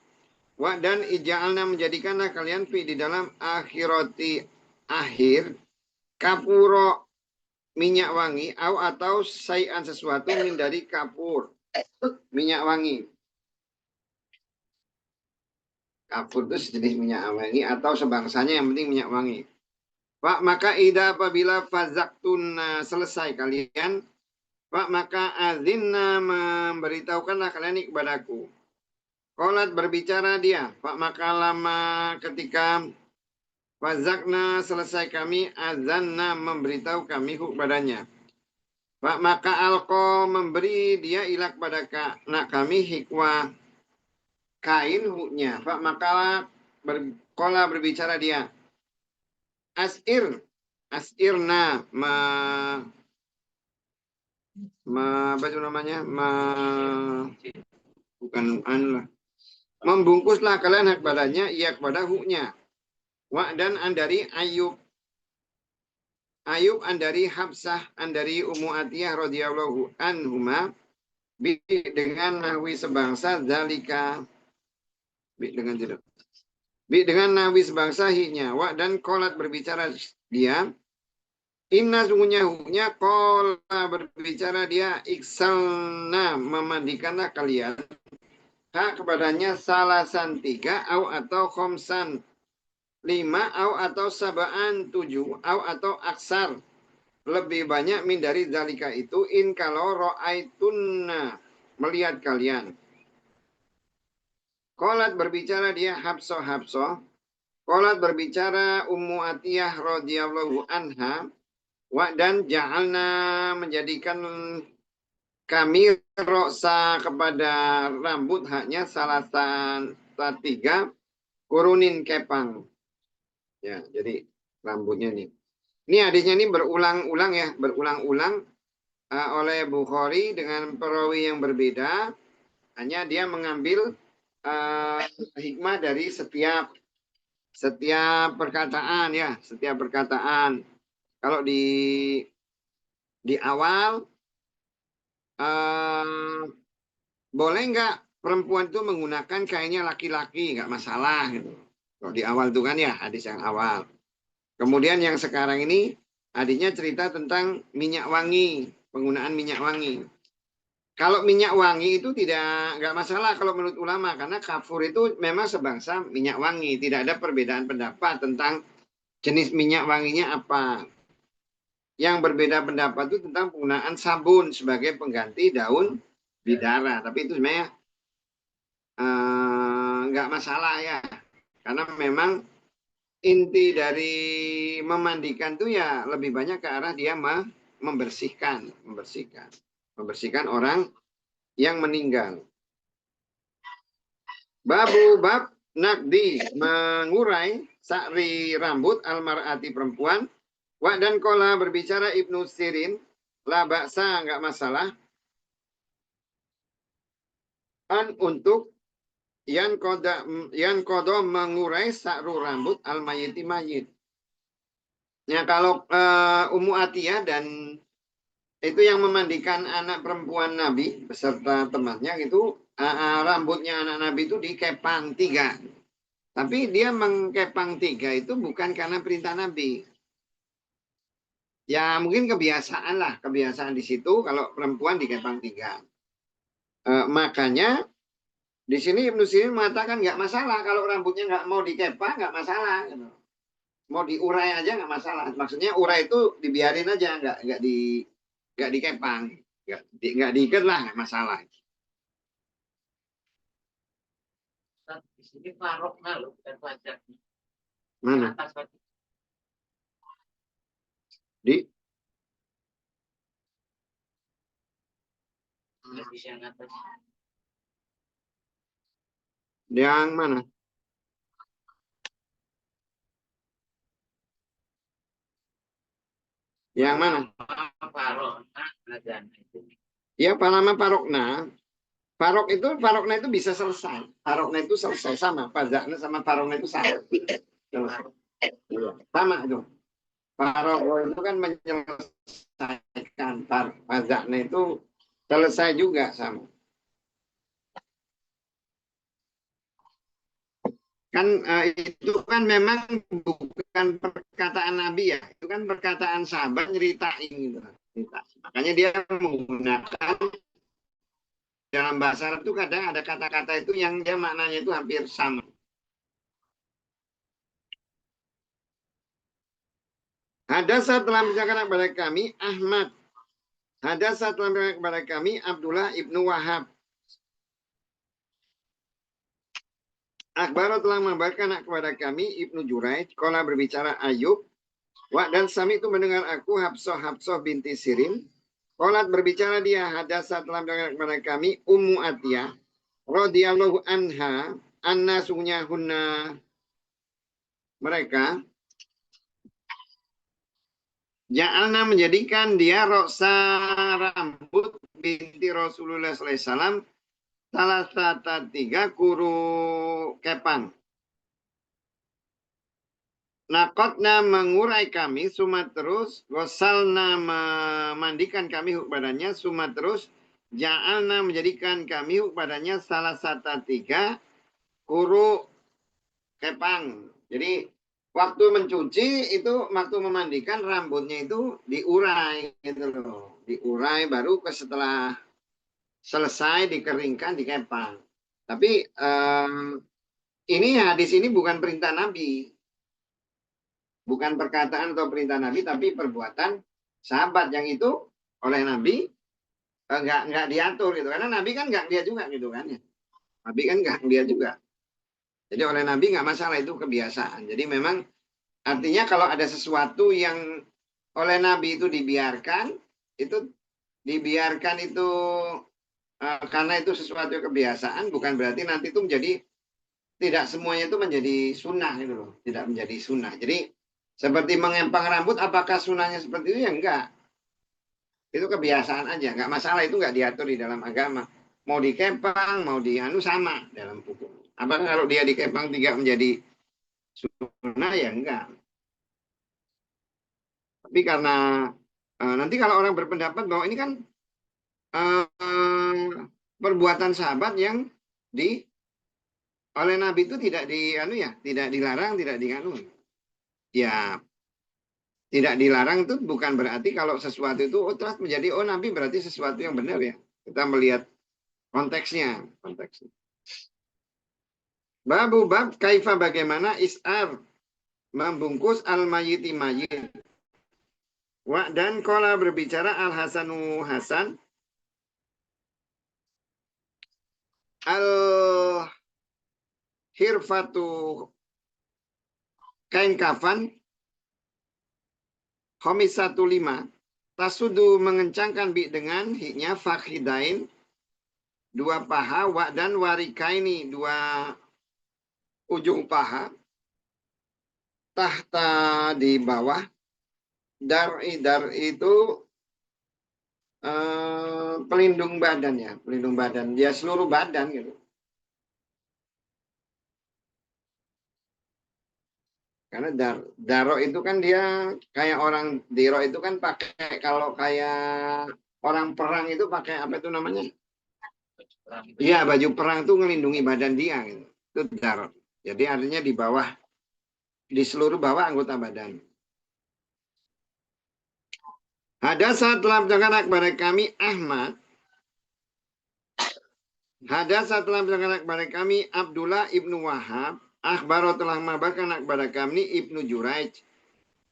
wa dan ija'alna menjadikanlah kalian di dalam akhirati akhir kapuro minyak wangi atau sayan sesuatu min dari kapur minyak wangi. Kapur itu sejenis minyak wangi atau sebangsanya yang penting minyak wangi. Pak maka ida apabila fazaktun selesai kalian Pak maka azinna memberitahukanlah kalian kepadaku. Qolat berbicara dia. Pak maka lama ketika fazakna selesai kami azanna memberitahu kami kepadanya. Pak maka alko memberi dia ilak pada anak kami hikwa kain huknya. Pak maka kola berbicara dia. Asirna apa itu namanya? Bukan lah. Membungkuslah kalian hak badannya ia kepada huknya. Wa dan andari Ayub andari Habsah andari Ummu Atiyah radhiyallahu anhuma dengan nahwi sebangsa zalika dengan nahwi sebangsa hiknya. Wa dan kolat berbicara dia inna sungguhnya huknya kola berbicara dia iksalna memandikanlah kalian hak kepadanya salasan 3 atau khomsan 5 atau sabaan 7 atau aksar lebih banyak min dari zalika itu in kalau ro'aitunna melihat kalian. Qolat berbicara dia Habsah Qolat berbicara Ummu Atiyah radhiyallahu anha wa dan ja'alna menjadikan kami roksa kepada rambut haknya salasan 3 kurunin kepang. Ya, jadi rambutnya nih. Ini hadisnya ini berulang-ulang ya, oleh Bukhari dengan perawi yang berbeda. Hanya dia mengambil hikmah dari setiap perkataan ya, setiap perkataan. Kalau di awal boleh nggak perempuan itu menggunakan kainnya laki-laki, nggak masalah gitu. Kalau di awal itu kan ya hadis yang awal. Kemudian yang sekarang ini hadisnya cerita tentang minyak wangi, penggunaan minyak wangi. Kalau minyak wangi itu nggak masalah kalau menurut ulama karena kafur itu memang sebangsa minyak wangi, tidak ada perbedaan pendapat tentang jenis minyak wanginya apa. Yang berbeda pendapat itu tentang penggunaan sabun sebagai pengganti daun bidara, tapi itu sebenarnya nggak masalah ya, karena memang inti dari memandikan itu ya lebih banyak ke arah dia membersihkan orang yang meninggal. Bab nakdi mengurai sa'ri rambut almar'ati perempuan. Wa dan kola berbicara Ibnu Sirin la ba'sa enggak masalah an untuk yang kodo mengurai sa'ru rambut al-mayiti mayit. Ya kalau Ummu Atiyah dan itu yang memandikan anak perempuan Nabi beserta temannya itu rambutnya anak Nabi itu dikepang 3. Tapi dia mengkepang 3 itu bukan karena perintah Nabi. Ya mungkin kebiasaan lah, kebiasaan di situ kalau perempuan dikepang 3. Makanya di sini Ibnu Sirin mengatakan nggak masalah kalau rambutnya nggak mau dikepang, nggak masalah. Mau diurai aja nggak masalah. Maksudnya urai itu dibiarin aja, nggak dikepang, nggak diikat lah, nggak masalah.
Di sini paroknya loh, bukan pajak.
Mana? Di? Yang mana? Yang mana? Ya, Panama Parokna. Parokna itu bisa selesai. Parokna itu selesai sama. Pajakna sama Parokna itu sama. Sama itu. Parokna itu kan menyelesaikan. Pajakna itu selesai juga sama. Kan itu kan memang bukan perkataan Nabi ya. Itu kan perkataan sahabat nyeritain gitu. Makanya dia menggunakan dalam bahasa Arab itu kadang ada kata-kata itu yang dia maknanya itu hampir sama. Hadasa telah menceritakan kepada kami Ahmad. Hadasa telah menceritakan kepada kami Abdullah ibnu Wahab. Akbar telah mengabarkan kepada kami Ibnu Juraij. Kala berbicara Ayub. Wa dan Sami itu mendengar aku Habsah binti Sirin. Qalat berbicara dia, hadasa telah berkata kepada kami Ummu Atiyah radhiyallahu anha, anna sungguhnya hunna mereka ja'alna menjadikan dia roksa rambut binti Rasulullah SAW salah satu tiga kuru kepang. Nakotna mengurai kami, suma terus, gosalna memandikan kami padanya, suma terus, ja'alna menjadikan kami padanya salah satu tiga kuru kepang. Jadi waktu mencuci itu, waktu memandikan rambutnya itu diurai gitu loh. Diurai baru setelah selesai dikeringkan dikepang. Tapi ini hadis ini bukan perintah Nabi. Bukan perkataan atau perintah Nabi, tapi perbuatan sahabat yang itu oleh Nabi nggak diatur gitu. Karena Nabi kan nggak lihat juga gitu kan ya. Nabi kan nggak lihat juga. Jadi oleh Nabi nggak masalah, itu kebiasaan. Jadi memang artinya kalau ada sesuatu yang oleh Nabi itu dibiarkan itu karena itu sesuatu kebiasaan, bukan berarti nanti itu menjadi tidak semuanya itu menjadi sunnah gitu loh, tidak menjadi sunnah. Jadi seperti mengempang rambut, apakah sunnahnya seperti itu? Ya enggak. Itu kebiasaan aja, enggak masalah, itu enggak diatur di dalam agama. Mau dikempang, mau dianu sama dalam hukum. Apakah kalau dia dikempang tidak menjadi sunnah? Ya enggak. Tapi karena nanti kalau orang berpendapat bahwa ini kan perbuatan sahabat yang oleh Nabi itu tidak tidak dilarang, tidak dianu. Ya, tidak dilarang itu bukan berarti kalau sesuatu itu terus menjadi Nabi berarti sesuatu yang benar ya. Kita melihat konteksnya. Bab kaifa bagaimana is'ar membungkus al-mayyiti mayyit. Dan qala berbicara al-Hasanu Hasan al-hirfatu kain kafan Khomisatu 5 tasudu mengencangkan bi dengan hiknya fakhidain dua paha dan warikaini dua ujung paha tahta di bawah dar itu pelindung badan ya, pelindung badan dia seluruh badan gitu. Karena daro itu kan dia kayak orang diro itu kan pakai, kalau kayak orang perang itu pakai apa itu namanya? Iya, baju perang itu melindungi badan dia gitu. Itu daro. Jadi artinya di bawah, di seluruh bawah anggota badan. Hadasa telah berkata kepada kami Ahmad. Hadasa telah berkata kepada kami Abdullah ibnu Wahab. Akhbaro telah mengabarkan kepada kami Ibnu Juraij.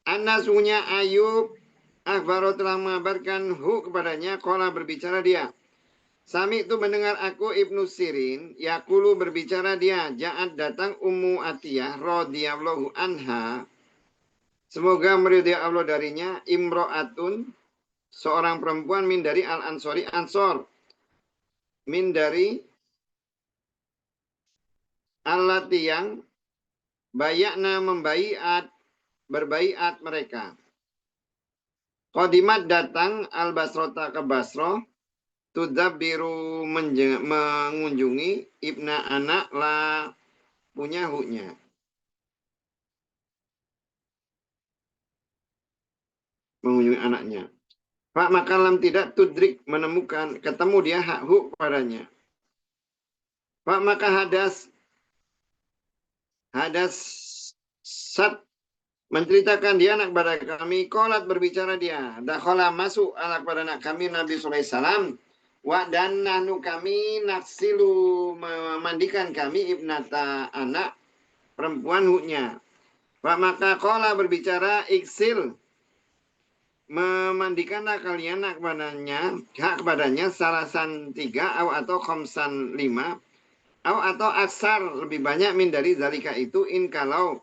Anasunya Ayub. Akhbaro telah mengabarkan kepadanya. Qala berbicara dia. Sami itu mendengar aku Ibnu Sirin. Yakulu berbicara dia. Ja'at datang Ummu Atiyah radhiyallahu anha. Semoga meridai Allah darinya. Imro'atun. Seorang perempuan min dari al-ansori ansor. Min dari allati yang bayakna berbaiat mereka. Qadimat datang al-Basrota ke Basroh. Tudzabiru mengunjungi ibna anak la punya huknya. Mengunjungi anaknya. Pak makalam tidak tudrik menemukan, ketemu dia hak huk padanya. Pak maka hadas sat menceritakan dia anak kepada kami, kolat berbicara dia, dakhala masuk anak kepada anak kami Nabi SAW, dan nanu kami naksilu memandikan kami ibnata anak perempuan huknya. Pak maka kola berbicara iksil memandikanlah kalian hak kepadanya salasan 3 atau khamsan 5 atau aksar lebih banyak min dari zalika itu in kalau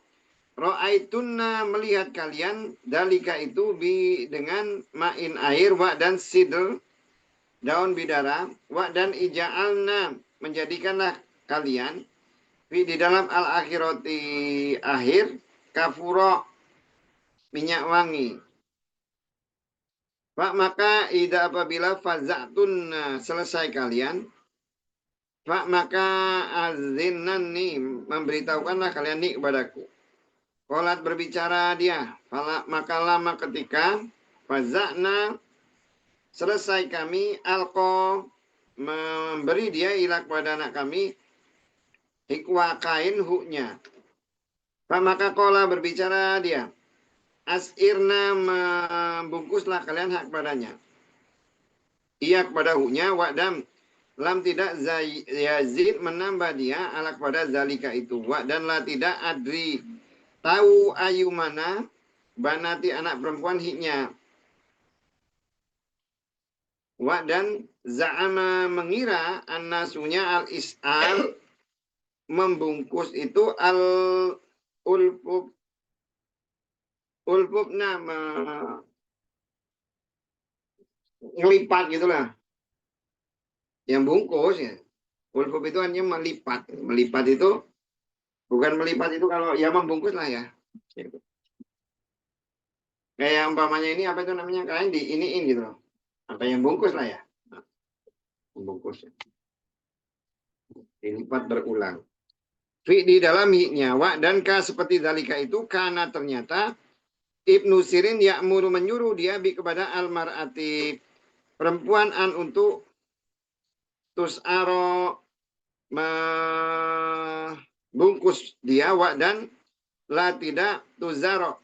Ra'aitunna melihat kalian dalika itu dengan ma'in air wa dan sidr daun bidara wa dan ija'alna menjadikanlah kalian di dalam al akhirati akhir kafuro minyak wangi. Pak maka ida apabila fazatun selesai kalian Pak maka azinani memberitahukanlah kalian nih kepadaku. Kolat berbicara dia, maka lama ketika fazakna selesai kami alko memberi dia ila kepada anak kami hikwa kain huknya. Maka kola berbicara dia, asirna membungkuslah kalian hak padanya. Ia kepada huknya wadam lam tidak Yazid menambah dia ala kepada zalika itu wa dan la tidak adri tahu ayu mana banati anak perempuan hiknya. Wa dan za'ama mengira annasunya al-is'al membungkus itu al-ulfub nama ngelipat gitulah. Yang bungkus ya. Ulfub itu hanya melipat. Melipat itu bukan melipat itu kalau ya membungkus lah ya. Kayak umpamanya ini apa itu namanya kain diiniin gitu loh. Apa yang bungkus lah ya. Nah, membungkus ya. Dilipat berulang. Fi di dalam nyawa dan ka seperti dalika itu karena ternyata Ibnu Sirin ya'muru menyuruh dia kepada almar'ati perempuan an untuk tus'aro membungkus dia wa dan la tidak tuzaro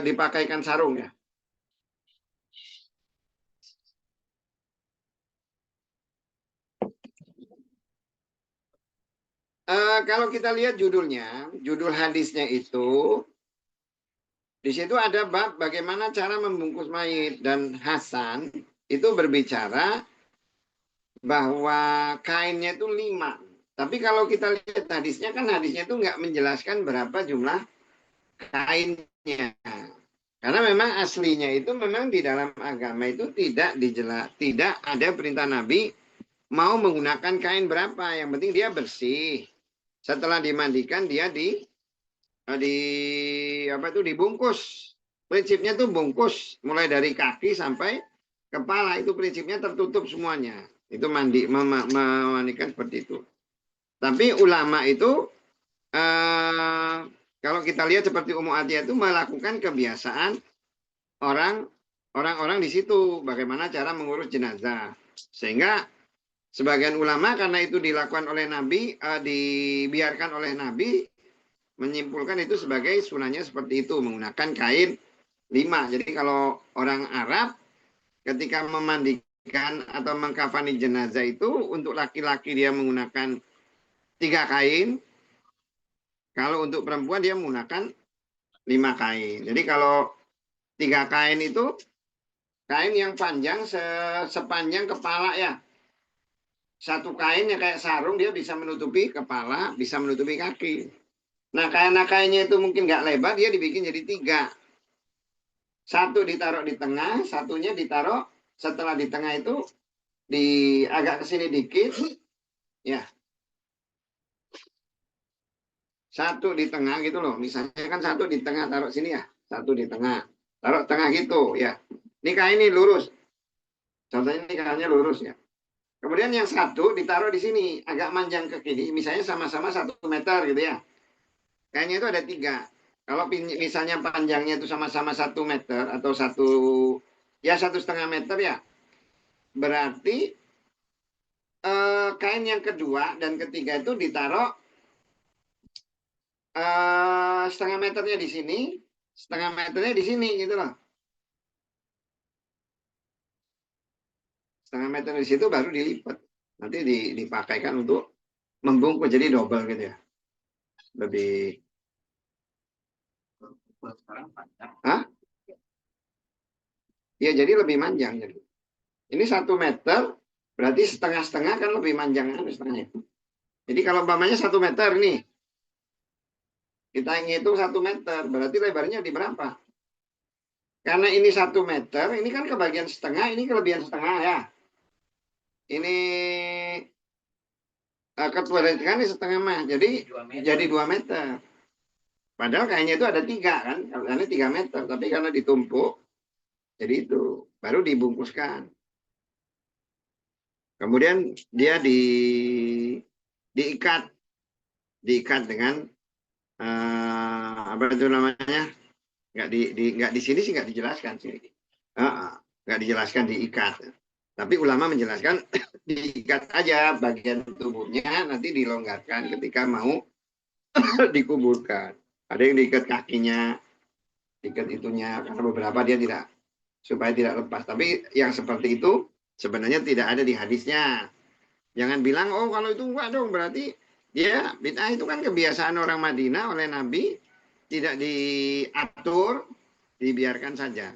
dipakaikan sarung ya. Kalau kita lihat judulnya, judul hadisnya itu, di situ ada bab bagaimana cara membungkus mayit dan Hasan itu berbicara bahwa kainnya itu 5. Tapi kalau kita lihat hadisnya kan hadisnya itu nggak menjelaskan berapa jumlah kainnya. Karena memang aslinya itu memang di dalam agama itu tidak ada perintah Nabi mau menggunakan kain berapa. Yang penting dia bersih. Setelah dimandikan dia dibungkus. Prinsipnya tuh bungkus mulai dari kaki sampai kepala itu prinsipnya tertutup semuanya. Itu memandikan seperti itu. Tapi ulama itu kalau kita lihat seperti Ummu Atiyah itu melakukan kebiasaan orang-orang di situ bagaimana cara mengurus jenazah. Sehingga sebagian ulama karena itu dilakukan oleh Nabi, dibiarkan oleh Nabi, menyimpulkan itu sebagai sunahnya seperti itu, menggunakan kain 5. Jadi kalau orang Arab ketika memandikan atau mengkafani jenazah itu untuk laki-laki dia menggunakan 3 kain, kalau untuk perempuan dia menggunakan 5 kain. Jadi kalau 3 kain itu kain yang panjang sepanjang kepala ya. Satu kain yang kayak sarung dia bisa menutupi kepala, bisa menutupi kaki. Nah karena kainnya itu mungkin nggak lebar, dia dibikin jadi 3. Satu ditaruh di tengah, satunya ditaruh setelah di tengah itu agak ke sini dikit, ya. Satu di tengah gitu loh. Misalnya kan satu di tengah taruh sini ya, satu di tengah, taruh tengah gitu ya. Ini kain ini lurus. Contohnya ini kainnya lurus ya. Kemudian yang satu ditaruh di sini, agak manjang ke kiri, misalnya sama-sama 1 meter gitu ya. Kayaknya itu ada 3. Kalau misalnya panjangnya itu sama-sama 1 meter atau 1,5 meter ya, berarti kain yang kedua dan ketiga itu ditaruh 0,5 meternya di sini, 0,5 meternya di sini gitu loh. 0,5 meter di situ baru dilipat. Nanti dipakaikan untuk membungkus jadi double gitu ya. Lebih. Hah? Ya jadi lebih manjang. Jadi. Ini 1 meter, berarti setengah-setengah kan lebih manjang setengahnya. Jadi kalau umpamanya 1 meter nih, Kita ngitung 1 meter, berarti lebarnya di berapa? Karena ini 1 meter, ini kan kebagian setengah, ini kelebihan setengah ya. Ini keberadaan ini setengah mah, jadi 2 meter. Padahal kayaknya itu ada 3 kan, karena 3 meter, tapi karena ditumpuk, jadi itu baru dibungkuskan. Kemudian dia diikat dengan apa itu namanya? Nggak di sini sih nggak dijelaskan sih. Nggak dijelaskan diikat. Tapi ulama menjelaskan diikat aja bagian tubuhnya, nanti dilonggarkan ketika mau dikuburkan. Ada yang diikat kakinya, diikat itunya, karena beberapa dia tidak, supaya tidak lepas. Tapi yang seperti itu sebenarnya tidak ada di hadisnya. Jangan bilang, oh kalau itu enggak dong, berarti ya bid'ah. Itu kan kebiasaan orang Madinah oleh Nabi, tidak diatur, dibiarkan saja.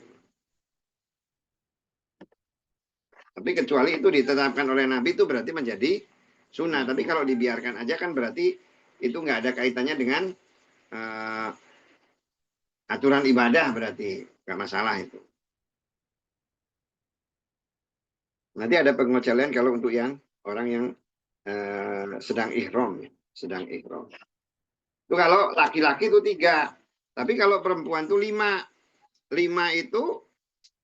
Tapi kecuali itu ditetapkan oleh Nabi, itu berarti menjadi sunnah. Tapi kalau dibiarkan aja kan berarti itu nggak ada kaitannya dengan aturan ibadah, berarti nggak masalah itu. Nanti ada pengecualian kalau untuk yang orang yang sedang ihram, sedang ihram. Itu kalau laki-laki itu 3, tapi kalau perempuan itu 5. 5 itu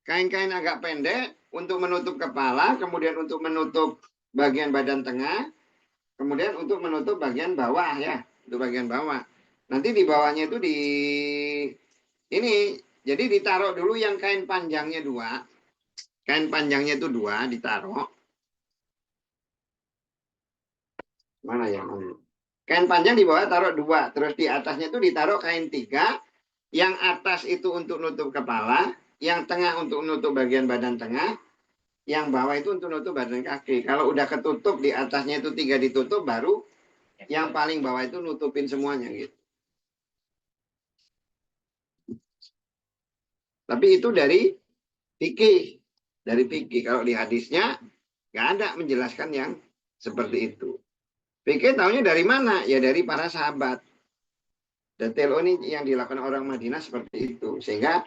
kain-kain agak pendek untuk menutup kepala, kemudian untuk menutup bagian badan tengah, kemudian untuk menutup bagian bawah ya, untuk bagian bawah. Nanti di bawahnya itu ini, jadi ditaruh dulu yang kain panjangnya 2, kain panjangnya itu 2 ditaruh. Mana ya? Kain panjang di bawah taruh 2, terus di atasnya itu ditaruh kain 3. Yang atas itu untuk nutup kepala, yang tengah untuk nutup bagian badan tengah, yang bawah itu untuk nutup badan kaki. Kalau udah ketutup di atasnya itu 3 ditutup, baru yang paling bawah itu nutupin semuanya gitu. Tapi itu dari fikih, dari fikih. Kalau di hadisnya nggak ada menjelaskan yang seperti itu. Fikih tahunya dari mana? Ya dari para sahabat. Detail ini yang dilakukan orang Madinah seperti itu, sehingga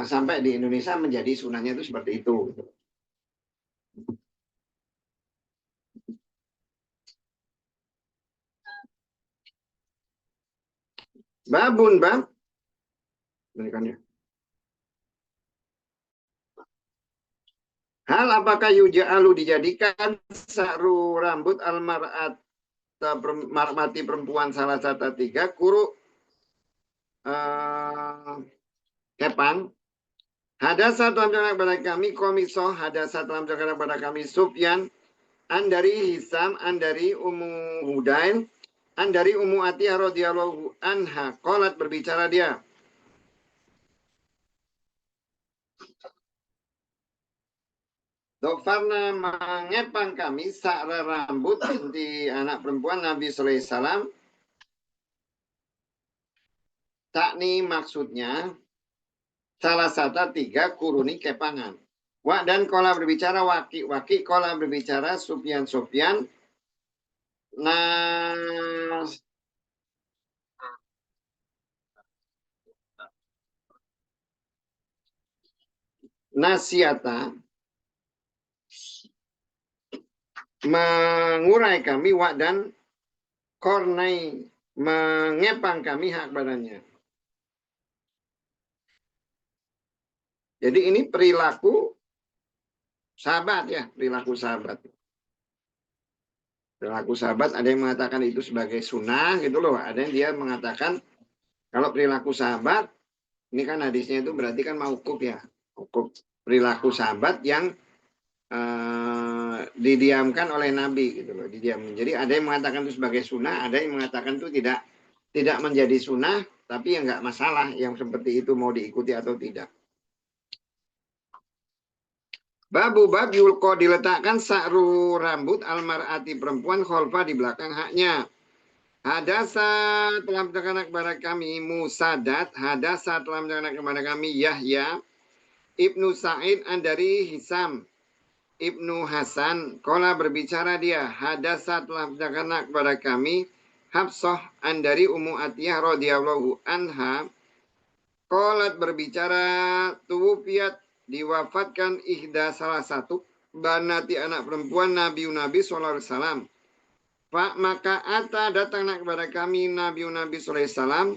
sampai di Indonesia menjadi sunahnya itu seperti itu. Babun bab, berikannya. Hal apakah yuja'alu dijadikan saru rambut almarat marmati perempuan salah satu 3 kuru kepang. Hadasa dalam jalan kepada kami komiso, hadasa dalam jalan kepada kami Sufyan, andari Hisam, andari Ummu Hudain, andari Ummu Atiyah radhiyallahu anha. Qalat, berbicara dia. Dofarna mengepang kami sa'ra rambut di anak perempuan Nabi sallallahu alaihi wasallam. Takni maksudnya salah satu 3 kuruni kepangan. Wa dan kola berbicara waki kola berbicara Sufyan nasiata mengurai kami, wa dan kornai mengepang kami hak badannya. Jadi ini perilaku sahabat ya, perilaku sahabat. Perilaku sahabat ada yang mengatakan itu sebagai sunnah gitu loh. Ada yang dia mengatakan kalau perilaku sahabat, ini kan hadisnya itu berarti kan mauquf ya. Mauquf, perilaku sahabat yang didiamkan oleh Nabi gitu loh, didiamkan. Jadi ada yang mengatakan itu sebagai sunnah, ada yang mengatakan itu tidak menjadi sunnah, tapi yang nggak masalah yang seperti itu mau diikuti atau tidak. Babu bab yulko diletakkan sa'ru rambut almar'ati perempuan kholfa di belakang haknya. Hadasa telah menceritakan kepada kami Musadat, hadasa telah menceritakan kepada kami Yahya Ibnu Sa'id dari Hisam Ibnu Hasan, kola berbicara dia, hadasa telah menceritakan kepada kami Hafsah an dari Ummu Atiyah radhiyallahu anha qalat berbicara tuwfiyat diwafatkan ihda salah satu banati anak perempuan Nabi sallallahu alaihi wasallam. Pak maka ata datanglah kepada kami Nabi sallallahu alaihi wasallam.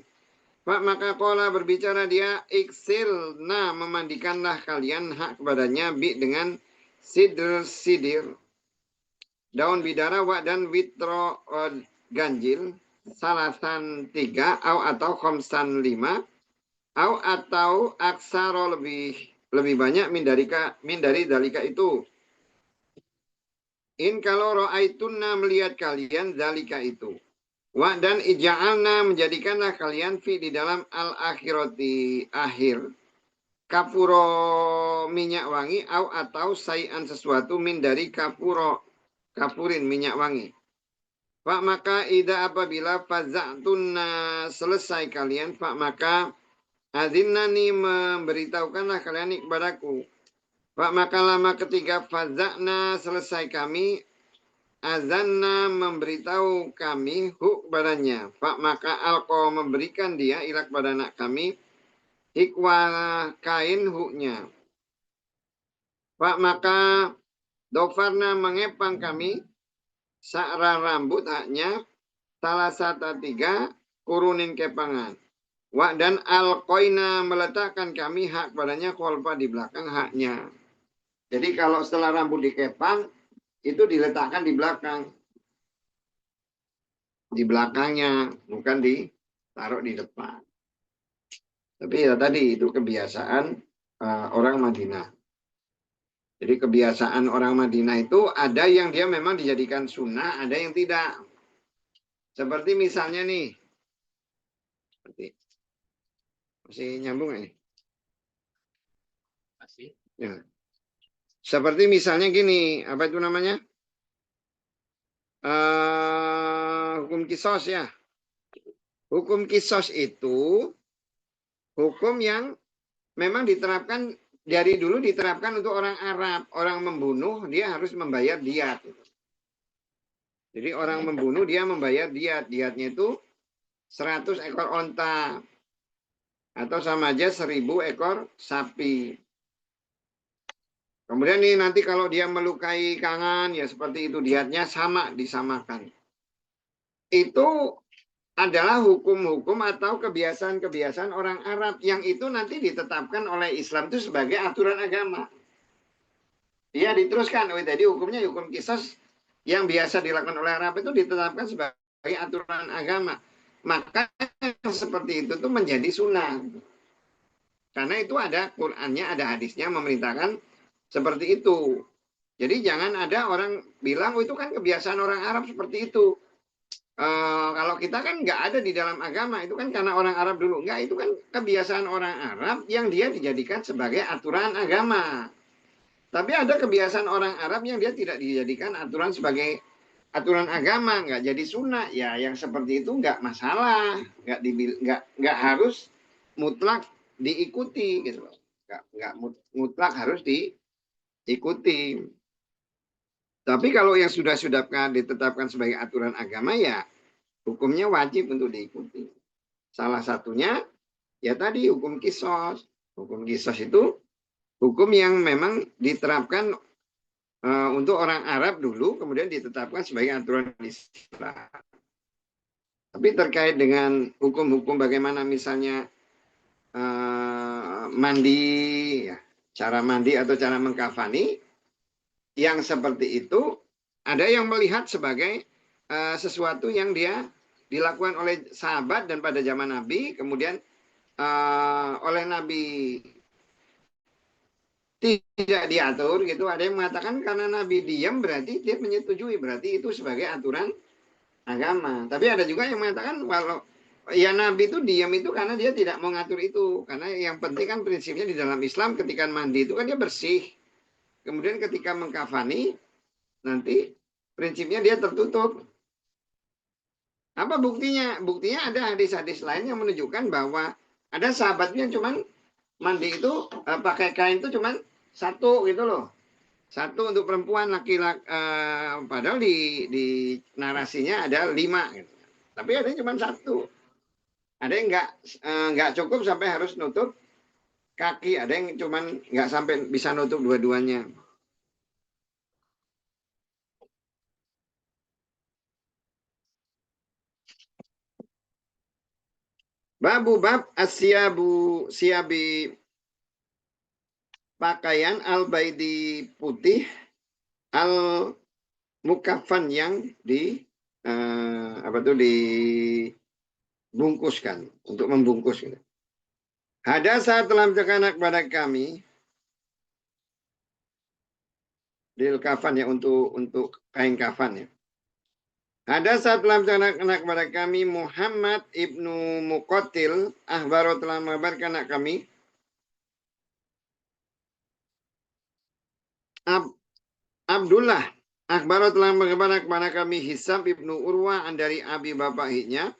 Pak maka qala berbicara dia iksilna memandikanlah kalian hak kepadanya bi dengan sidir daun bidara wa dan witro ganjil salasan 3 atau khamsan 5 atau aksaro lebih banyak min dari dalika itu. In kalau ro'aitunna melihat kalian dalika itu. Wa dan ija'alna menjadikanlah kalian fi di dalam al-akhirati akhir. Kapuro minyak wangi atau sayan sesuatu min dari kapurin minyak wangi. Pak maka ida apabila faza'tunna selesai kalian, Pak maka azinnani memberitahukanlah kalian kepadaku. Pak maka lama ketiga faza'na selesai kami, azanna memberitahu kami hu kepadanya. Pak maka alko memberikan dia ila kepada anak kami hikwa kain huknya. Pak maka dofarna mengepang kami sa'ra rambut haknya salah satu 3 kurunin kepangan. Wa dan alqoina meletakkan kami hak padanya kolpa di belakang haknya. Jadi kalau setelah rambut dikepang itu diletakkan di belakang. Di belakangnya, bukan ditaruh di depan. Tapi ya tadi itu kebiasaan orang Madinah. Jadi kebiasaan orang Madinah itu ada yang dia memang dijadikan sunnah, ada yang tidak. Seperti misalnya nih. Masih nyambung ya?
Masih.
Ya. Seperti misalnya gini, apa itu namanya? Hukum kisos ya. Hukum kisos itu hukum yang memang diterapkan dari dulu diterapkan untuk orang Arab. Orang membunuh dia harus membayar diat. Jadi orang membunuh dia membayar diat. Diatnya itu 100 ekor onta. Atau sama aja 1000 ekor sapi. Kemudian nih nanti kalau dia melukai kangan ya seperti itu diatnya sama disamakan. Itu adalah hukum-hukum atau kebiasaan-kebiasaan orang Arab yang itu nanti ditetapkan oleh Islam itu sebagai aturan agama. Dia diteruskan, jadi hukumnya hukum kisos yang biasa dilakukan oleh Arab itu ditetapkan sebagai aturan agama. Maka seperti itu tuh menjadi sunnah. Karena itu ada Qur'annya, ada hadisnya memerintahkan seperti itu. Jadi jangan ada orang bilang, oh itu kan kebiasaan orang Arab seperti itu. Kalau kita kan nggak ada di dalam agama, itu kan karena orang Arab dulu. Nggak, itu kan kebiasaan orang Arab yang dia dijadikan sebagai aturan agama. Tapi ada kebiasaan orang Arab yang dia tidak dijadikan aturan sebagai aturan agama, nggak jadi sunnah. Ya yang seperti itu nggak masalah, nggak harus mutlak diikuti gitu. Nggak mutlak harus diikuti. Tapi kalau yang sudah ditetapkan sebagai aturan agama ya hukumnya wajib untuk diikuti. Salah satunya ya tadi hukum kisos. Hukum kisos itu hukum yang memang diterapkan untuk orang Arab dulu kemudian ditetapkan sebagai aturan Islam. Tapi terkait dengan hukum-hukum bagaimana misalnya mandi, ya, cara mandi atau cara mengkafani, yang seperti itu ada yang melihat sebagai sesuatu yang dia dilakukan oleh sahabat dan pada zaman Nabi, kemudian oleh Nabi tidak diatur gitu. Ada yang mengatakan karena Nabi diam berarti dia menyetujui, berarti itu sebagai aturan agama. Tapi ada juga yang mengatakan kalau ya Nabi itu diam itu karena dia tidak mau ngatur itu. Karena yang penting kan prinsipnya di dalam Islam ketika mandi itu kan dia bersih. Kemudian ketika mengkafani, nanti prinsipnya dia tertutup. Apa buktinya? Buktinya ada hadis-hadis lain yang menunjukkan bahwa ada sahabatnya yang cuman mandi itu pakai kain itu cuman satu gitu loh. Satu untuk perempuan, laki-laki, padahal di narasinya ada 5 gitu. Tapi ada yang cuma satu. Ada yang nggak cukup sampai harus nutup kaki. Ada yang cuma nggak sampai bisa nutup dua-duanya. Babu bab siabi pakaian al-baidi putih al mukafan yang dibungkuskan untuk membungkus. Ada saat telah menceritakan kepada kami dil kafan ya untuk kain kafan ya. Ada saat telah menceritakan kepada kami Muhammad ibnu Muqatil ahbaro telah mengabarkan kami Abdullah Akbar telah mengabarkan kepada kami Hisam ibnu Urwah dari abi bapaknya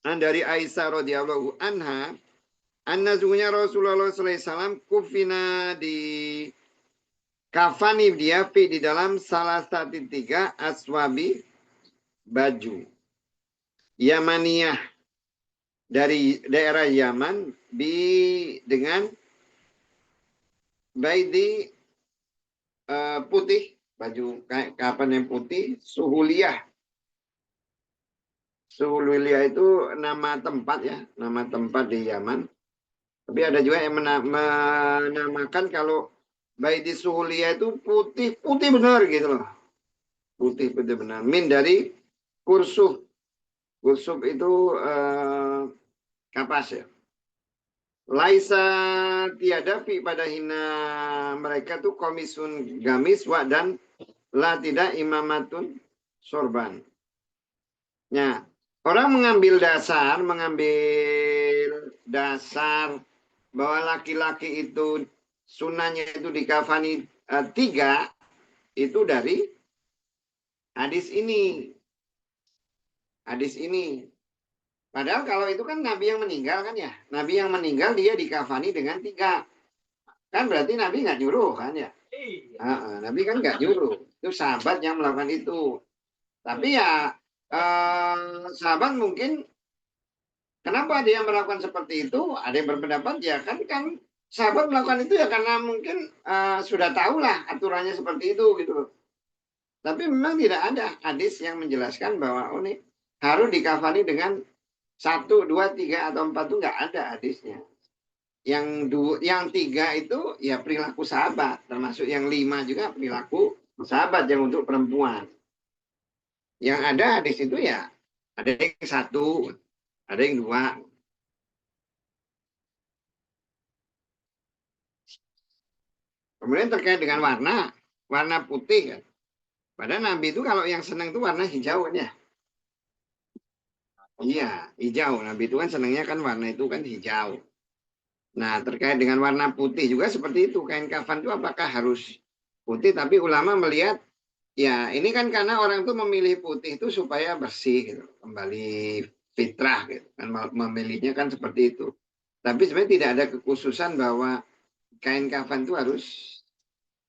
dari Aisyah radhiyallahu anha anna sungguhnya Rasulullah sallallahu alaihi wasallam kufina di kafani dia di dalam salah satu tiga aswabi baju Yamaniyah dari daerah Yaman dengan baidi putih, baju kapan yang putih, Suhuliyah. Suhuliyah itu nama tempat ya, nama tempat di Yaman. Tapi ada juga yang menamakan kalau baidi Suhuliyah itu putih, putih benar gitu loh. Putih, putih benar. Min dari kursuf. Kursuf itu kapas ya. Laisa tiada fi pada hina mereka tuh komisun gamis wa dan la tidak imamatun sorban. Nah, orang mengambil dasar bahwa laki-laki itu sunahnya itu dikafani 3 itu dari hadis ini. Hadis ini. Padahal kalau itu kan Nabi yang meninggal kan ya. Nabi yang meninggal dia dikafani dengan 3. Kan berarti Nabi nggak nyuruh kan ya. Nabi kan nggak nyuruh. Itu sahabat yang melakukan itu. Tapi ya sahabat mungkin kenapa dia melakukan seperti itu? Ada yang berpendapat ya kan sahabat melakukan itu ya karena mungkin sudah tahu lah aturannya seperti itu gitu. Tapi memang tidak ada hadis yang menjelaskan bahwa ini harus dikafani dengan 1, 2, 3 atau 4 itu nggak ada hadisnya. Yang 3 itu ya perilaku sahabat, termasuk yang 5 juga perilaku sahabat yang untuk perempuan. Yang ada hadis itu ya ada yang 1, ada yang 2. Kemudian terkait dengan warna putih kan. Padahal Nabi itu kalau yang senang itu warna hijau ya. Iya, hijau. Nabi itu kan senangnya kan warna itu kan hijau. Nah, terkait dengan warna putih juga seperti itu. Kain kafan itu apakah harus putih? Tapi ulama melihat, ya ini kan karena orang itu memilih putih itu supaya bersih, gitu. Kembali fitrah, gitu. Kan memilihnya kan seperti itu. Tapi sebenarnya tidak ada kekhususan bahwa kain kafan itu harus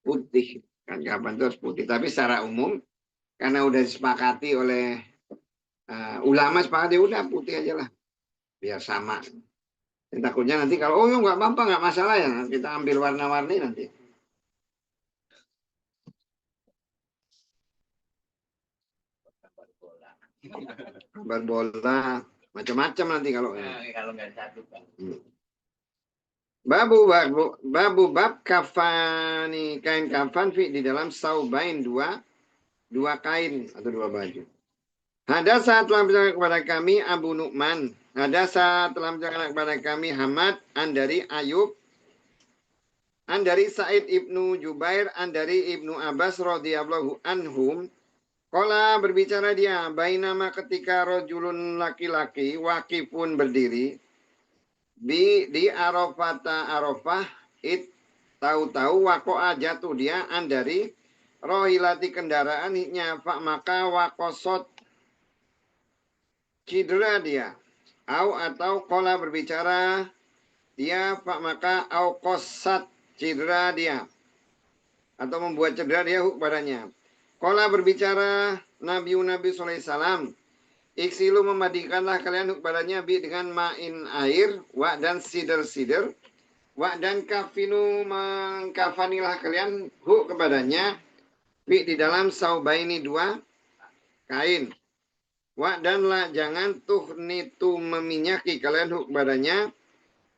putih. Kain kafan itu harus putih. Tapi secara umum, karena udah disepakati oleh ulama sepakat ya udah putih aja lah biar sama. Dan takutnya nanti kalau nggak apa-apa nggak masalah ya kita ambil warna-warni nanti. Gambar bola macam-macam nanti kalau
nggak satu kan.
Babu bab kafani kain kafan fi di dalam saubain dua kain atau 2 baju. Ada saat telah berjalan kepada kami Abu Nu'man. Ada saat telah berjalan kepada kami Hamad an dari Ayub an dari Sa'id ibnu Jubair an dari Ibnu Abbas radhiyallahu anhum. Qala berbicara dia bainama ketika rajulun laki-laki waqifun berdiri di Arafata Arafah tahu-tahu waqa'a jatuh dia an dari rohilati kendaraannya maka waqasot cedera dia atau kola berbicara dia maka au kosat cedera dia atau membuat cedera dia kepadanya. Kola berbicara Nabi sallallahu alaihi wasallam Iksilu memandikanlah kalian kepadanya bi dengan ma'in air, wa dan sider-sider, wa dan kafinu mengkafanilah kalian hu kepadanya bi di dalam saubaini dua kain. Wa dan la jangan tuh nitu meminyaki kalian hu kepadanya,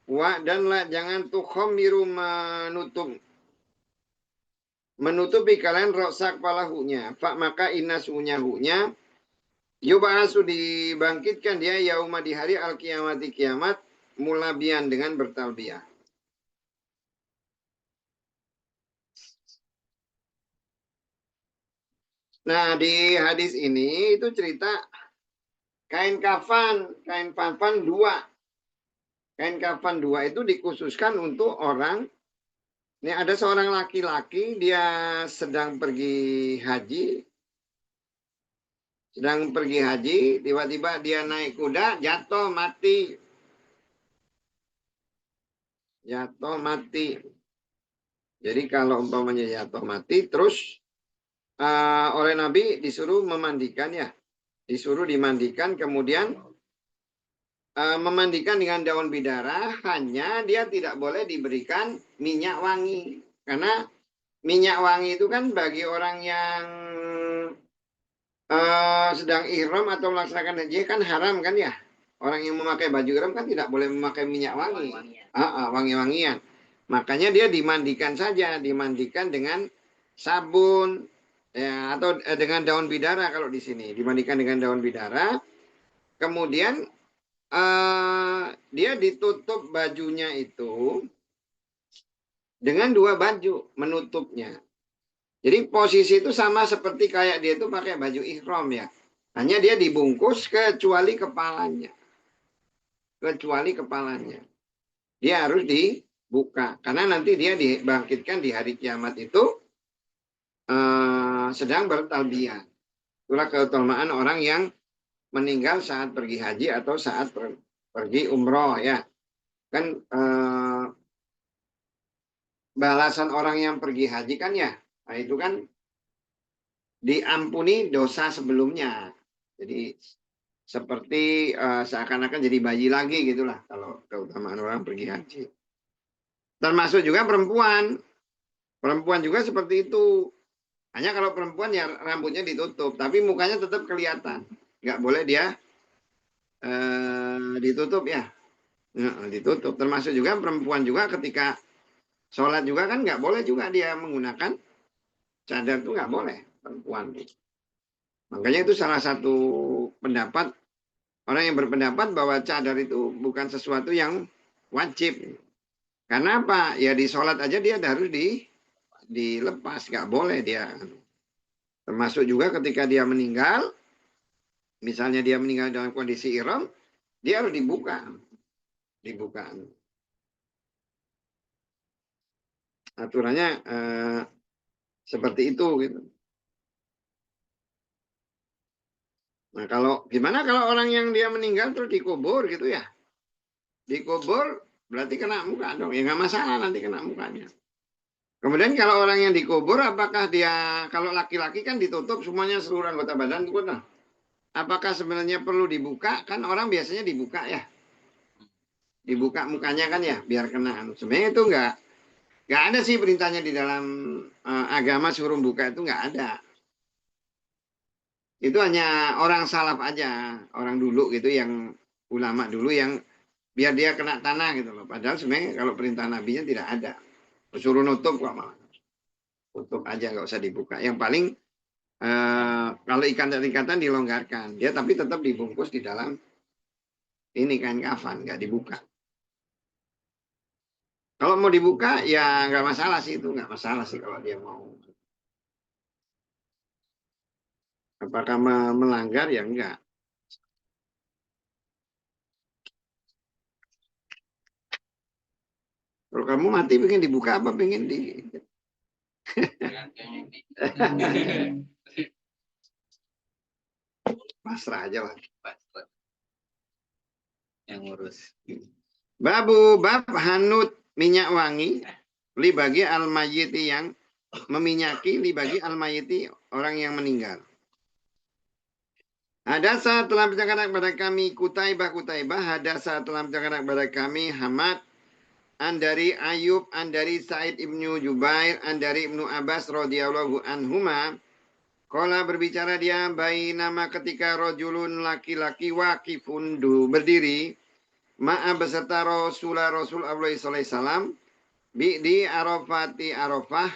wa dan la jangan tuh khomiru menutupi kalian roksak palahunya. Fa maka inas hunya yub'asu dibangkitkan dia yauma di hari al-kiamati kiamat mulabian dengan bertalbiyah. Nah, di hadis ini itu cerita kain kafan dua. Kain kafan dua itu dikhususkan untuk orang. Ini ada seorang laki-laki, dia sedang pergi haji. Tiba-tiba dia naik kuda, jatuh mati. Jatuh mati. Jadi kalau umpamanya jatuh mati, terus oleh Nabi disuruh memandikan ya. Disuruh dimandikan, kemudian memandikan dengan daun bidara, hanya dia tidak boleh diberikan minyak wangi. Karena minyak wangi itu kan bagi orang yang sedang ihram atau melaksanakan haji kan haram kan ya. Orang yang memakai baju ihram kan tidak boleh memakai minyak wangi. Wangi-wangian. Makanya dia dimandikan saja, dimandikan dengan sabun ya, atau dengan daun bidara kalau di sini. Dimandikan dengan daun bidara. Kemudian dia ditutup bajunya itu dengan dua baju menutupnya. Jadi posisi itu sama seperti kayak dia itu pakai baju ihram ya. Hanya dia dibungkus kecuali kepalanya. Kecuali kepalanya. Dia harus dibuka. Karena nanti dia dibangkitkan di hari kiamat itu sedang bertalbiyah. Itulah keutamaan orang yang meninggal saat pergi haji atau saat pergi umroh ya. Kan balasan orang yang pergi haji kan ya, nah itu kan diampuni dosa sebelumnya. Jadi seperti seakan-akan jadi bayi lagi gitulah kalau keutamaan orang pergi haji. Termasuk juga perempuan. Perempuan juga seperti itu. Hanya kalau perempuan ya rambutnya ditutup, tapi mukanya tetap kelihatan. Nggak boleh dia ditutup ya. Ditutup. Termasuk juga perempuan juga ketika sholat juga kan nggak boleh juga dia menggunakan cadar, itu nggak boleh perempuan. Makanya itu salah satu pendapat orang yang berpendapat bahwa cadar itu bukan sesuatu yang wajib. Karena apa? Ya di sholat aja dia harus dilepas, nggak boleh dia. Termasuk juga ketika dia meninggal, misalnya dia meninggal dalam kondisi ihram, dia harus dibuka. Aturannya seperti itu gitu. Nah, gimana kalau orang yang dia meninggal terus dikubur gitu ya? Dikubur berarti kena muka dong. Ya nggak masalah nanti kena mukanya. Kemudian kalau orang yang dikubur, apakah dia, kalau laki-laki kan ditutup semuanya seluruh anggota badan itu kan? Apakah sebenarnya perlu dibuka? Kan orang biasanya dibuka ya. Dibuka mukanya kan ya, biar kena. Sebenarnya itu nggak ada sih perintahnya di dalam agama suruh buka itu nggak ada. Itu hanya orang salaf aja, orang dulu gitu yang ulama dulu yang biar dia kena tanah gitu loh. Padahal sebenarnya kalau perintah nabinya tidak ada. Suruh nutup kok malah. Tutup aja nggak usah dibuka. Yang paling kalau ikatan dilonggarkan, dia tapi tetap dibungkus di dalam ini kain kafan, nggak dibuka. Kalau mau dibuka ya nggak masalah sih itu, nggak masalah sih kalau dia mau. Apakah melanggar ya enggak. Kalau kamu mati pengen dibuka apa pengen di pasrah aja lah. Yang ngurus. Bab hanut minyak wangi li bagi al-mayyiti yang meminyaki li bagi al-mayyiti orang yang meninggal. Hadasa telah bercakap kepada kami Kutaibah, hadasa telah bercakap kepada kami Hamad, an dari Ayub, an dari Sa'id ibnu Jubair, an dari Ibnu Abbas radhiyallahu anhuma. Qala berbicara dia nama ketika rojulun laki-laki waqifun berdiri ma'a beserta Rasul Allah sallallahu alaihi wasallam di Arafati Arafah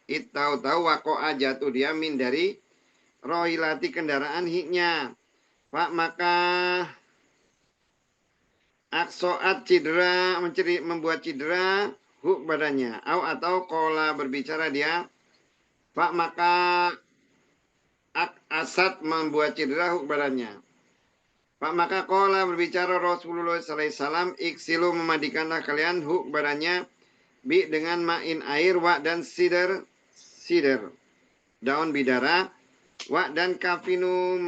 tahu waqa'a jatuh dia min dari rohilati kendaraan hiknya. Pak maka aksoat cedera membuat cedera huk badannya. Atau kola berbicara dia. Pak maka asad membuat cedera huk badannya. Pak maka kola berbicara Rasulullah SAW iksilu memandikanlah kalian huk badannya bi dengan ma'in air wa dan sider daun bidara wa dan kafinu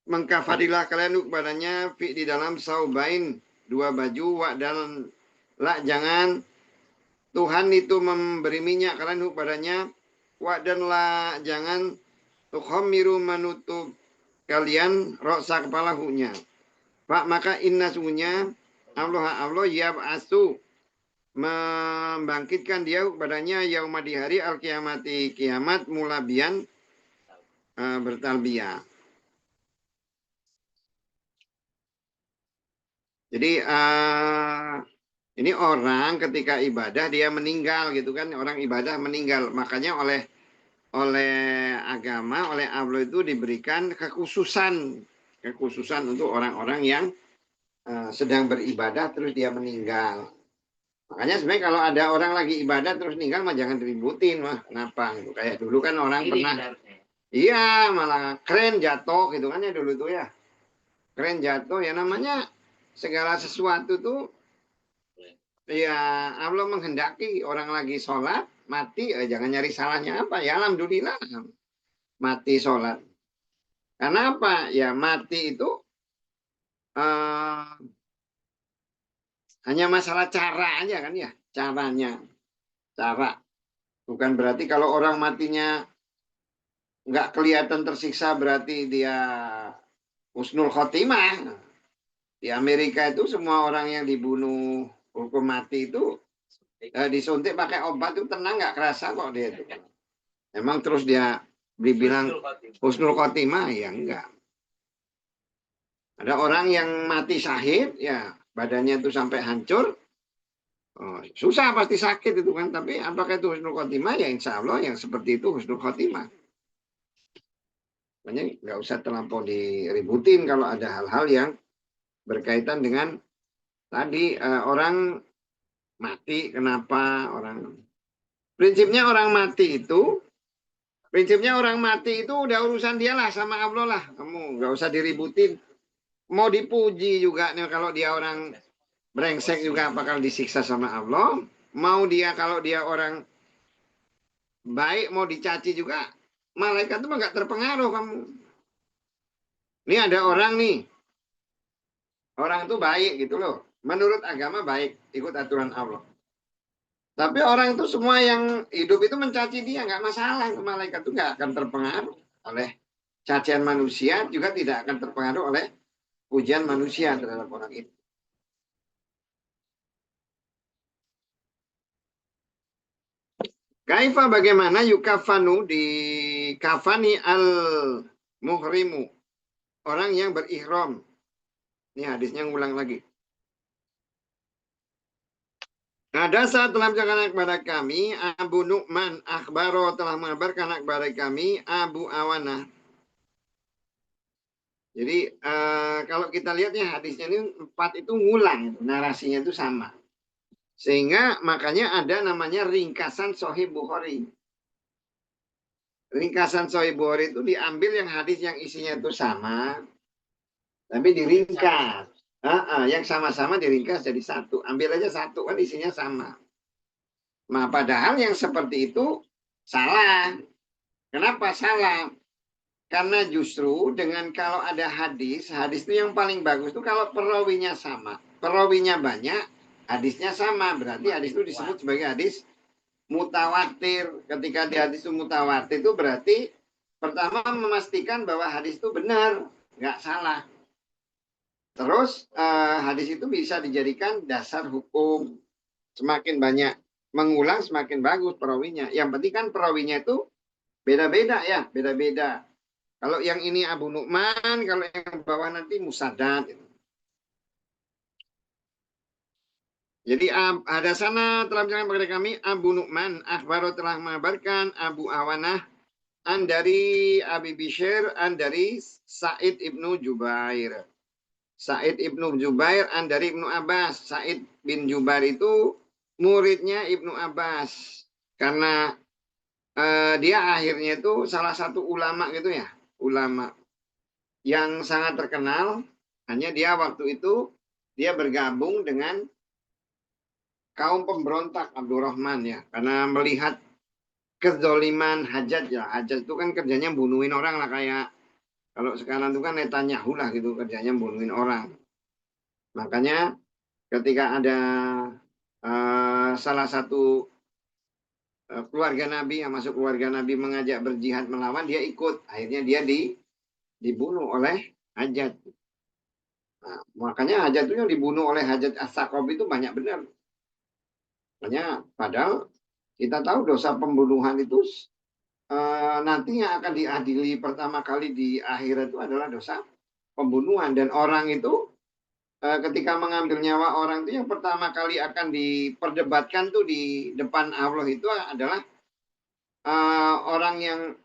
mengkafadilah kalian badannya fi di dalam saubain dua baju wa dan la jangan Tuhan itu memberi minyak kalian badannya wa dan la jangan tukhamiru menutup kalian roksa kepala huknya. Pak maka inna sungguhnya Allah yab'asu membangkitkan dia badannya yauma di hari al kiamati kiamat mulabian bertalbiyah. Jadi ini orang ketika ibadah dia meninggal gitu kan, orang ibadah meninggal. Makanya oleh agama, oleh Allah itu diberikan kekhususan untuk orang-orang yang sedang beribadah terus dia meninggal. Makanya sebenarnya kalau ada orang lagi ibadah terus meninggal mah jangan diributin mah. Kenapa? Gitu. Kayak dulu kan orang pernah iya malah keren jatuh gitu kan ya dulu tuh ya. Keren jatuh ya namanya segala sesuatu tuh ya Allah menghendaki orang lagi sholat mati jangan nyari salahnya apa ya alhamdulillah mati sholat karena apa ya mati itu hanya masalah cara aja kan ya cara bukan berarti kalau orang matinya nggak kelihatan tersiksa berarti dia husnul khotimah. Di Amerika itu semua orang yang dibunuh hukum mati itu disuntik pakai obat itu tenang nggak kerasa kok dia itu. Emang terus dia dibilang husnul khotimah ya enggak. Ada orang yang mati syahid ya badannya itu sampai hancur. Oh, susah pasti sakit itu kan. Tapi apakah itu husnul khotimah ya insya Allah yang seperti itu husnul khotimah. Makanya nggak usah terlampau diributin kalau ada hal-hal yang berkaitan dengan tadi orang mati kenapa orang prinsipnya orang mati itu udah urusan dia lah sama Allah lah kamu nggak usah diributin mau dipuji juga nih kalau dia orang brengsek juga bakal disiksa sama Allah mau dia kalau dia orang baik mau dicaci juga malaikat itu nggak terpengaruh kamu ini ada orang nih orang itu baik gitu loh. Menurut agama baik, ikut aturan Allah. Tapi orang itu semua yang hidup itu mencaci dia, nggak masalah. Malaikat itu nggak akan terpengaruh oleh cacian manusia, juga tidak akan terpengaruh oleh pujian manusia terhadap orang itu. Kaifa bagaimana yukafanu di kafani al muhrimu orang yang berihram. Ini hadisnya ngulang lagi. Ada saat telah berkata kepada kami Abu Nu'man akhbaro telah mengabarkan kepada kami Abu Awana. Jadi kalau kita lihat ya hadisnya ini 4 itu ngulang narasinya itu sama. Sehingga makanya ada namanya ringkasan Sahih Bukhari. Ringkasan Sahih Bukhari itu diambil yang hadis yang isinya itu sama tapi diringkas. Yang sama-sama diringkas jadi satu. Ambil aja satu kan isinya sama. Nah, padahal yang seperti itu salah. Kenapa salah? Karena justru dengan kalau ada hadis itu yang paling bagus itu kalau perawinya sama. Perawinya banyak, hadisnya sama. Berarti hadis itu disebut sebagai hadis mutawatir. Ketika di hadis itu mutawatir itu berarti Pertama memastikan bahwa hadis itu benar, nggak salah. Terus hadis itu bisa dijadikan dasar hukum. Semakin banyak mengulang semakin bagus perawinya. Yang penting kan perawinya itu beda-beda ya, beda-beda. Kalau yang ini Abu Nu'man, kalau yang bawah nanti Musaddad. Jadi ada sana telah bilang kepada kami Abu Nu'man akhbaru telah mengabarkan Abu Awanah an dari Abi Bishr an dari Sa'id ibnu Jubair. Sa'id ibnu Jubair an dari Ibnu Abbas. Sa'id bin Jubair itu muridnya Ibnu Abbas. Karena dia akhirnya itu salah satu ulama gitu ya. Ulama yang sangat terkenal. Hanya dia waktu itu dia bergabung dengan kaum pemberontak Abdurrahman ya. Karena melihat kezoliman Hajjaj ya. Hajjaj itu kan kerjanya bunuhin orang lah kayak kalau sekarang itu kan Netanyahu lah gitu kerjanya bunuhin orang. Makanya ketika ada salah satu keluarga Nabi yang masuk keluarga Nabi mengajak berjihad melawan, dia ikut. Akhirnya dia dibunuh oleh Hajjaj. Nah, makanya Hajjaj itu yang dibunuh oleh Hajjaj As-Saqaf itu banyak benar. Makanya padahal kita tahu dosa pembunuhan itu nantinya akan diadili pertama kali di akhirat itu adalah dosa pembunuhan. Dan orang itu ketika mengambil nyawa orang itu yang pertama kali akan diperdebatkan tuh di depan Allah itu adalah orang yang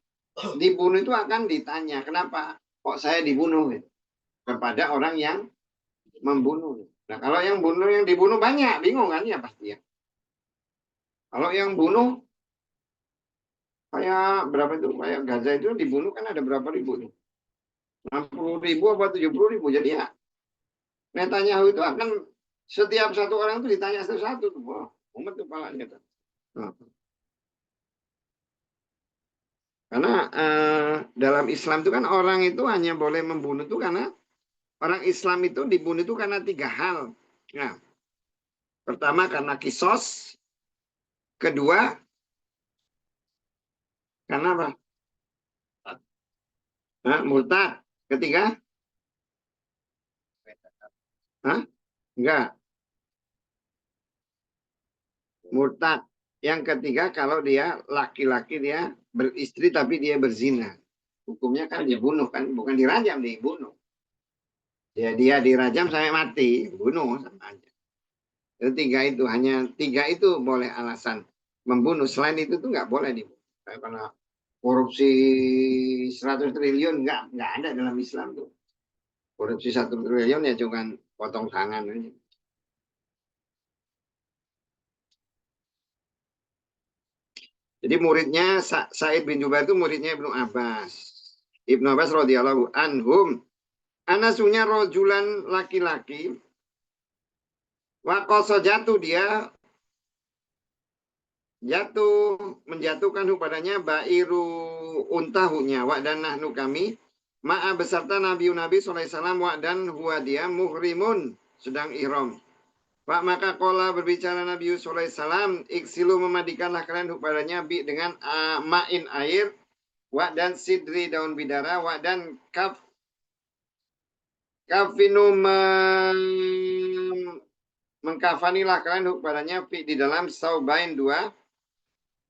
dibunuh itu akan ditanya kenapa kok saya dibunuh gitu, kepada orang yang membunuh. Nah kalau yang dibunuh banyak bingung kan ya pasti ya. Kalau yang bunuh kayak berapa itu kayak Gaza itu dibunuh kan ada berapa ribu nih, 60.000 apa 70.000. Jadi ya Netanyahu itu akan setiap satu orang itu ditanya satu-satu tuh. Wah, umat kepalanya. Nah, karena dalam Islam itu kan orang itu hanya boleh membunuh itu karena orang Islam itu dibunuh itu karena 3 hal. Nah, pertama karena kisos, kedua karena apa? Murtad. Ketiga? Hah? Enggak, murtad. Yang ketiga kalau dia laki-laki dia beristri tapi dia berzina. Hukumnya kan dibunuh kan, bukan dirajam, dibunuh. Ya dia dirajam sampai mati, bunuh sama aja. Tiga itu hanya 3 itu boleh alasan membunuh. Selain itu tuh nggak boleh dibunuh. Karena korupsi 100 triliun nggak ada dalam Islam tuh. Korupsi 1 triliun ya cuma potong tangan aja. Jadi muridnya Sa'id bin Jubair itu muridnya Ibnu Abbas. Ibnu Abbas radhiyallahu anhum. Anasunya rojulan laki-laki. Wakoso jatuh dia menjatuhkan kepadanya bairu untahunya wa dan nahnu kami ma'a beserta Nabi sallallahu alaihi wasallam wa dan huwa dia muhrimun sedang ihram. Pak maka kola berbicara Nabi sallallahu alaihi wasallam iksilu memandikanlah kalian kepadanya bi dengan ma'in air wa dan sidri daun bidara wa dan kafinu mengkafanilah kalian kepadanya di dalam saubain 2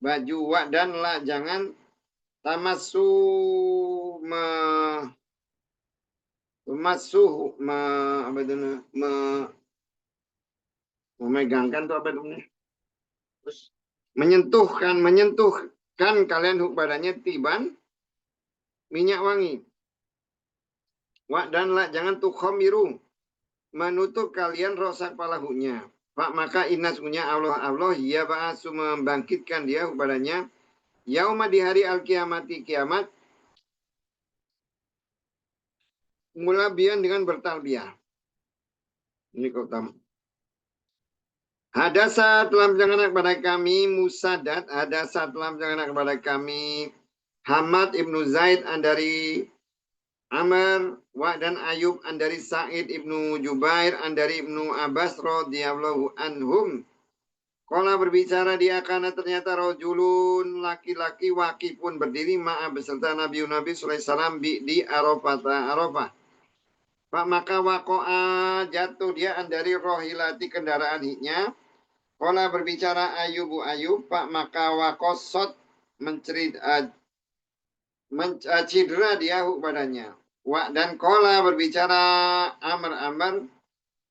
baju wa dan la jangan tamassu apa itu memegangkan tuh apa itu terus menyentuhkan kalian padanya tiban minyak wangi wa dan la jangan tukhamiru menutup kalian rosak palahunya. Pak maka inasunya Allah ya ba'asu membangkitkan dia kepadanya yauma di hari al-kiamati kiamat mulabian dengan bertalbiyah. Ini kok tamu. Hadasa telah menjangan kepada kami Musaddad, hadasa telah menjangan kepada kami Hamad ibnu Zaid dari Amr wa dan Ayub dari Sa'id ibnu Jubair dari Ibnu Abbas radhiyallahu anhum Kola berbicara dia karena ternyata rojulun laki-laki waki pun berdiri ma'a beserta Nabi SAW di Arafah. Pak maka wako'a jatuh dia dari rohilati kendaraan hiknya. Kola berbicara Ayubu Ayub. Pak maka wakosot mencidera dia badannya. Dan kola berbicara Amr.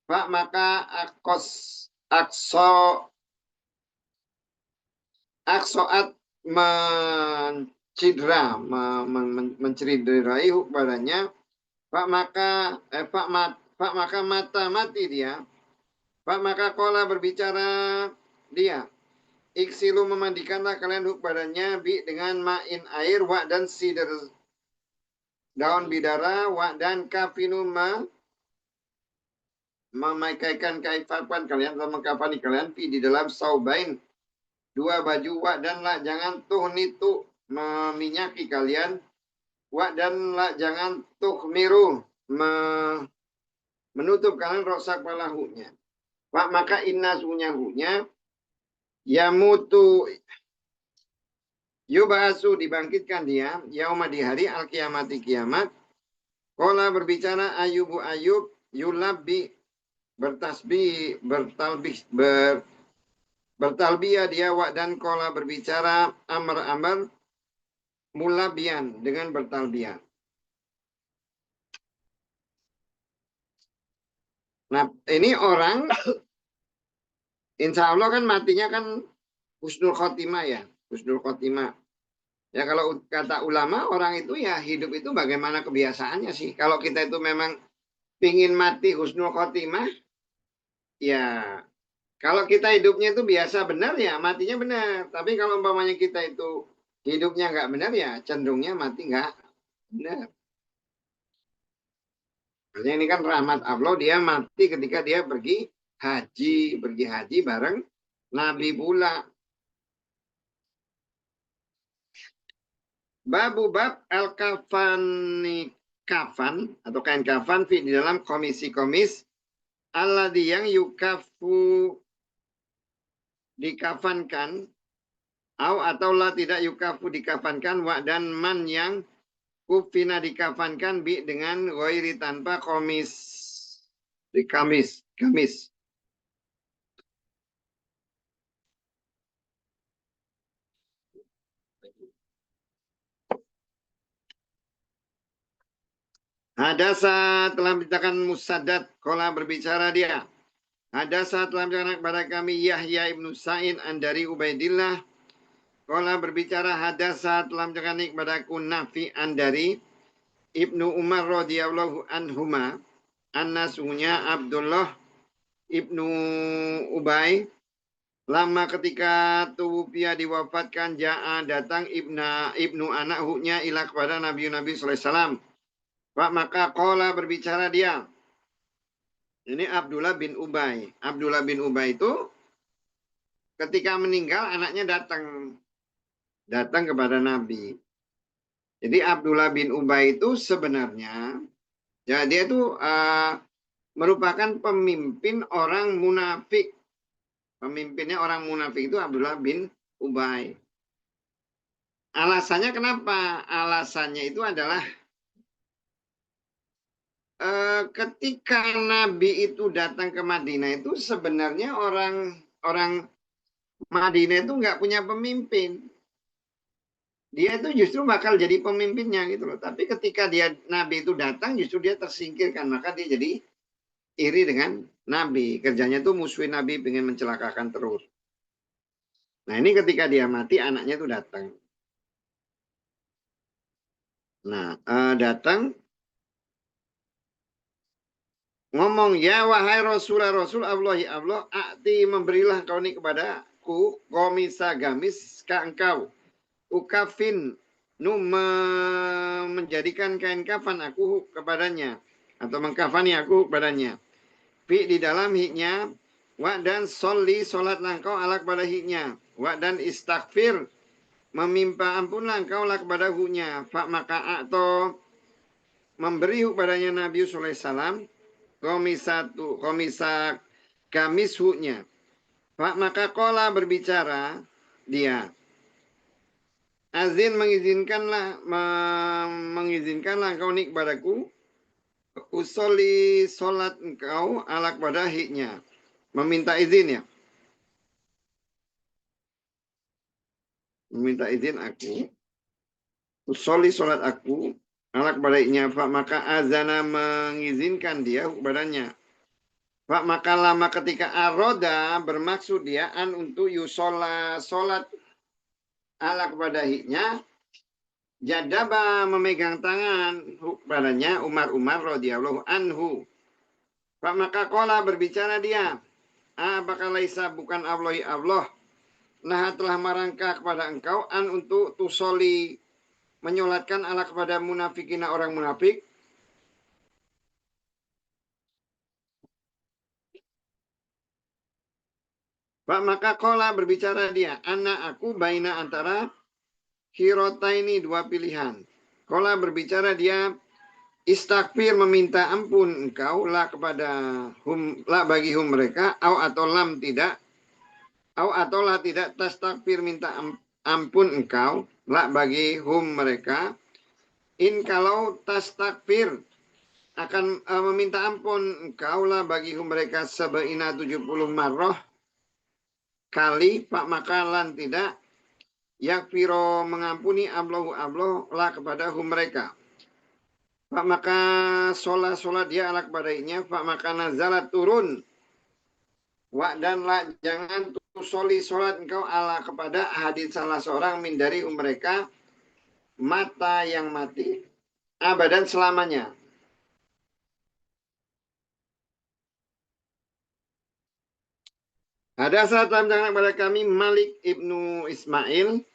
Pak maka aksoat menciderai badannya. Pak maka mata mati dia. Pak maka kola berbicara dia. Iksilu memandikanlah kalian badannya dengan ma'in air wa dan sider daun bidara wa dan kafinu memakaikan kaifapan kalian atau mengkafani kalian di dalam saubain dua baju wa dan la jangan nitu meminyaki kalian wa dan la jangan miru menutup kalian rosak palahunya. Pak maka inna hunya yamutu yubasu dibangkitkan dia yauma di hari al-kiamati kiamat. Kola berbicara Ayubu Ayub yulabbi bertasbih bertalbiyah dia wa dan kola berbicara Amr mulabian dengan bertalbiyah. Nah ini orang insya Allah kan matinya kan husnul khotimah ya. Husnul khotimah. Ya kalau kata ulama orang itu ya hidup itu bagaimana kebiasaannya sih. Kalau kita itu memang pingin mati husnul khotimah. Ya kalau kita hidupnya itu biasa benar ya matinya benar. Tapi kalau umpamanya kita itu hidupnya nggak benar ya cenderungnya mati nggak benar. Makanya ini kan rahmat Allah dia mati ketika dia pergi haji bareng Nabi pula. Bab al-kafani kafan atau kain kafan di dalam komisi-komis alladzi yang yukafu dikafankan atau la tidak yukafu dikafankan wa dan man yang kufina dikafankan bi dengan ghairi tanpa komis di kamis. Hadasa telah menceritakan Musaddad kola berbicara dia. Hadasa telah menceritakan kepada kami Yahya ibnu Sa'id dari Ubaidillah. Kola berbicara hadasa telah menceritakan kepadaku Nafi'an dari Ibnu Umar radhiyallahu anhuma. Anasunya Abdullah ibnu Ubay. Lama ketika tuwufiya diwafatkan ja'a datang ibnu anak huknya ila kepada Nabi sallallahu alaihi wasallam. Pak maka kola berbicara dia. Ini Abdullah bin Ubay. Abdullah bin Ubay itu ketika meninggal anaknya datang kepada Nabi. Jadi Abdullah bin Ubay itu sebenarnya ya dia itu merupakan pemimpin orang munafik. Pemimpinnya orang munafik itu Abdullah bin Ubay. Alasannya kenapa? Alasannya itu adalah ketika Nabi itu datang ke Madinah itu sebenarnya orang Madinah itu nggak punya pemimpin. Dia itu justru bakal jadi pemimpinnya gitu loh. Tapi ketika Nabi itu datang justru dia tersingkirkan. Maka dia jadi iri dengan Nabi. Kerjanya tuh musuhin Nabi, pengen mencelakakan terus. Nah ini ketika dia mati anaknya itu datang. Nah datang ngomong ya wahai Rasul Allahi Allah akti memberilah kau ini kepadaku komisa gamis ka engkau ukafin menjadikan kain kafan aku kepadanya atau mengkafani aku kepadanya di dalam hiknya wa dan sholli salatlah engkau ala kepada hiknya wa dan istaghfir meminta ampunlah engkau lah kepada huknya fa maka atau memberi kepadanya Nabi sallallahu alaihi wasallam komisa gamis huknya Maka kola berbicara dia. Azin mengizinkanlah engkau nik padaku. Usoli solat engkau ala kepada hiknya. Meminta izin ya. Meminta izin aku. Usoli solat aku ala kepada hiknya. Maka azana mengizinkan dia kepadanya. Maka lama ketika aroda bermaksud dia an untuk yusola solat ala kepada hiknya. Jadaba memegang tangan kepadanya Umar radhiyallahu anhu. Maka kola berbicara dia. Apakah laisa bukan Allah. Nah telah merangkak kepada engkau an untuk tusoli menyolatkan ala kepada munafikina orang munafik. Maka kola berbicara dia. Aku baina antara hirota ini dua pilihan. Kola berbicara dia. Istighfir meminta ampun engkau lah kepada bagi mereka atau lam tidak atau lah tidak tastakfir minta ampun engkau lah bagi mereka kalau tastakfir akan meminta ampun engkau lah bagi mereka sebaina 70 marrah kali maka lan tidak yakfiro mengampuni Allah lah kepada mereka. Maka sholat dia ala kepadanya. Maka nazalat turun. Dan jangan sholat engkau ala kepada hadits salah seorang min dari mereka mata yang mati abadan selamanya. Ada saat dalam tangan kepada kami Malik ibnu Ismail.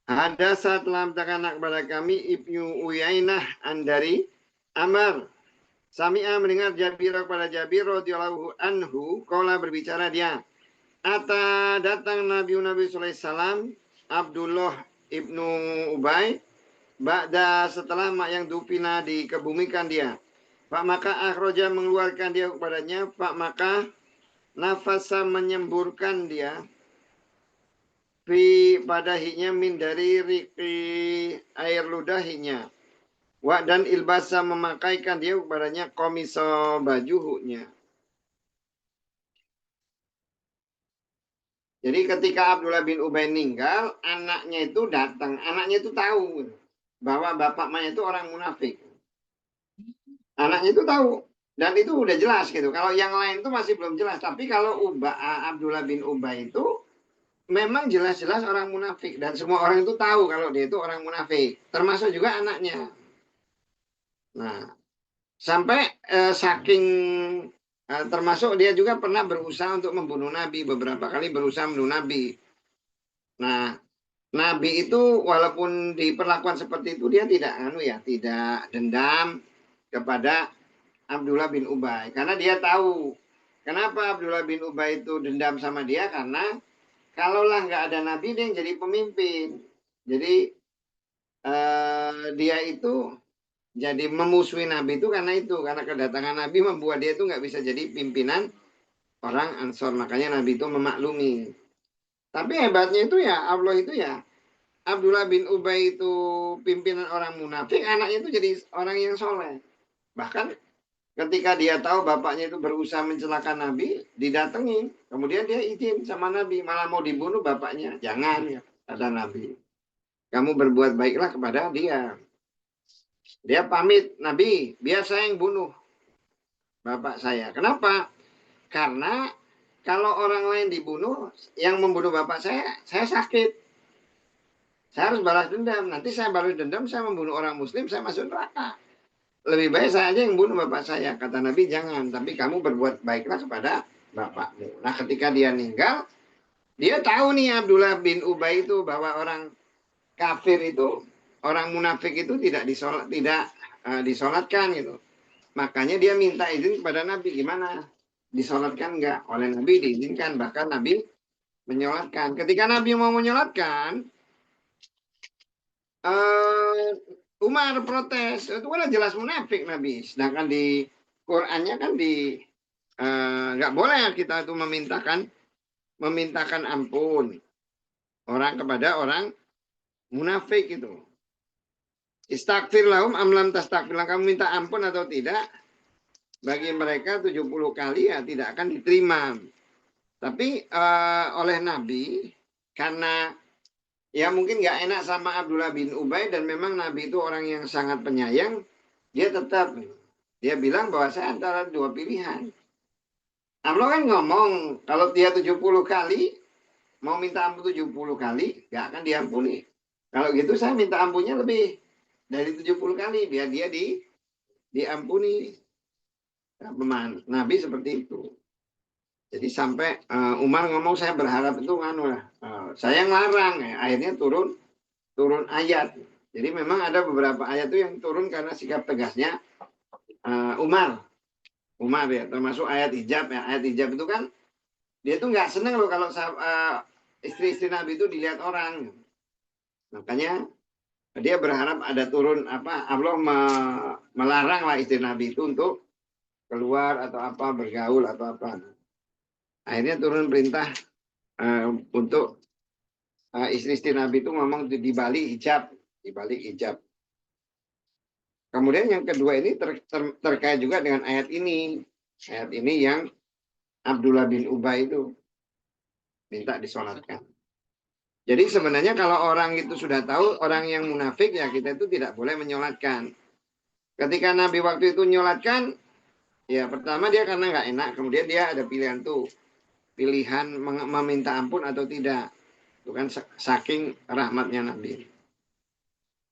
Ada saat dalam tangan kepada kami Ibnu Uyainah dari Amr. Sami'a mendengar Jabir kepada Jabir radhiyallahu anhu. Qala berbicara dia. Ata datang Nabi sallallahu alaihi wasallam Abdullah ibnu Ubay. Ba'da setelah yang dupina dikebumikan dia. Maka akhroja mengeluarkan dia kepadanya. Maka nafasa menyemburkan dia. Pada hiknya min dari riki air ludahinya. Dan ilbasa memakaikan dia kepadanya komiso bajuhunya. Jadi ketika Abdullah bin Ubay meninggal, anaknya itu datang. Anaknya itu tahu bahwa bapaknya itu orang munafik. Anaknya itu tahu. Dan itu udah jelas gitu. Kalau yang lain itu masih belum jelas. Tapi kalau Abdullah bin Ubay itu memang jelas-jelas orang munafik dan semua orang itu tahu kalau dia itu orang munafik, termasuk juga anaknya. Nah, sampai saking termasuk dia juga pernah berusaha untuk membunuh Nabi, beberapa kali berusaha membunuh Nabi. Nah, Nabi itu walaupun diperlakukan seperti itu dia tidak dendam kepada Abdullah bin Ubay karena dia tahu kenapa Abdullah bin Ubay itu dendam sama dia karena kalaulah nggak ada Nabi dia yang jadi pemimpin. Jadi dia itu jadi memusuhi Nabi itu karena kedatangan Nabi membuat dia itu nggak bisa jadi pimpinan orang Ansor. Makanya Nabi itu memaklumi. Tapi hebatnya itu ya Allah itu ya Abdullah bin Ubay itu pimpinan orang munafik, anaknya itu jadi orang yang soleh. Bahkan ketika dia tahu bapaknya itu berusaha mencelakakan Nabi, didatengin. Kemudian dia izin sama Nabi, malah mau dibunuh bapaknya. Jangan, ya, kata Nabi. Kamu berbuat baiklah kepada dia. Dia pamit, Nabi, biar saya yang bunuh bapak saya. Kenapa? Karena kalau orang lain dibunuh, yang membunuh bapak saya sakit. Saya harus balas dendam. Nanti saya balas dendam, saya membunuh orang muslim, saya masuk neraka. Lebih baik saya aja yang bunuh bapak saya. Kata Nabi, jangan. Tapi kamu berbuat baiklah kepada bapakmu. Nah ketika dia meninggal, dia tahu nih Abdullah bin Ubay itu bahwa orang kafir itu, orang munafik itu tidak disolatkan gitu. Makanya dia minta izin kepada Nabi. Gimana? Disolatkan enggak? Oleh Nabi diizinkan. Bahkan Nabi menyolatkan. Ketika Nabi mau menyolatkan, Umar protes, itu kan jelas munafik Nabi. Sedangkan di Qurannya kan nggak boleh kita itu memintakan memintakan ampun orang kepada orang munafik itu. Istaghfir lahum am lam tastaghfir lahum, kamu minta ampun atau tidak, bagi mereka 70 kali ya tidak akan diterima. Tapi oleh Nabi, karena ya mungkin nggak enak sama Abdullah bin Ubay dan memang Nabi itu orang yang sangat penyayang, dia bilang bahwa saya antara dua pilihan. Allah kan ngomong kalau dia 70 kali mau minta ampun 70 kali nggak akan diampuni. Kalau gitu saya minta ampunnya lebih dari 70 kali biar dia diampuni. Nabi seperti itu. Jadi sampai Umar ngomong saya berharap itu saya ngelarang ya. Akhirnya turun ayat. Jadi memang ada beberapa ayat itu yang turun karena sikap tegasnya Umar ya, termasuk ayat hijab ya. Ayat hijab itu kan dia tuh nggak seneng loh kalau istri-istri Nabi itu dilihat orang. Makanya dia berharap ada turun Allah melarang lah istri Nabi itu untuk keluar atau bergaul atau apa. Akhirnya turun perintah untuk istri-istri Nabi itu ngomong di balik hijab. Kemudian yang kedua ini terkait juga dengan ayat ini. Ayat ini yang Abdullah bin Ubay itu minta disolatkan. Jadi sebenarnya kalau orang itu sudah tahu orang yang munafik ya kita itu tidak boleh menyolatkan. Ketika Nabi waktu itu nyolatkan, ya pertama dia karena nggak enak, kemudian dia ada pilihan meminta ampun atau tidak. Itu kan saking rahmatnya Nabi.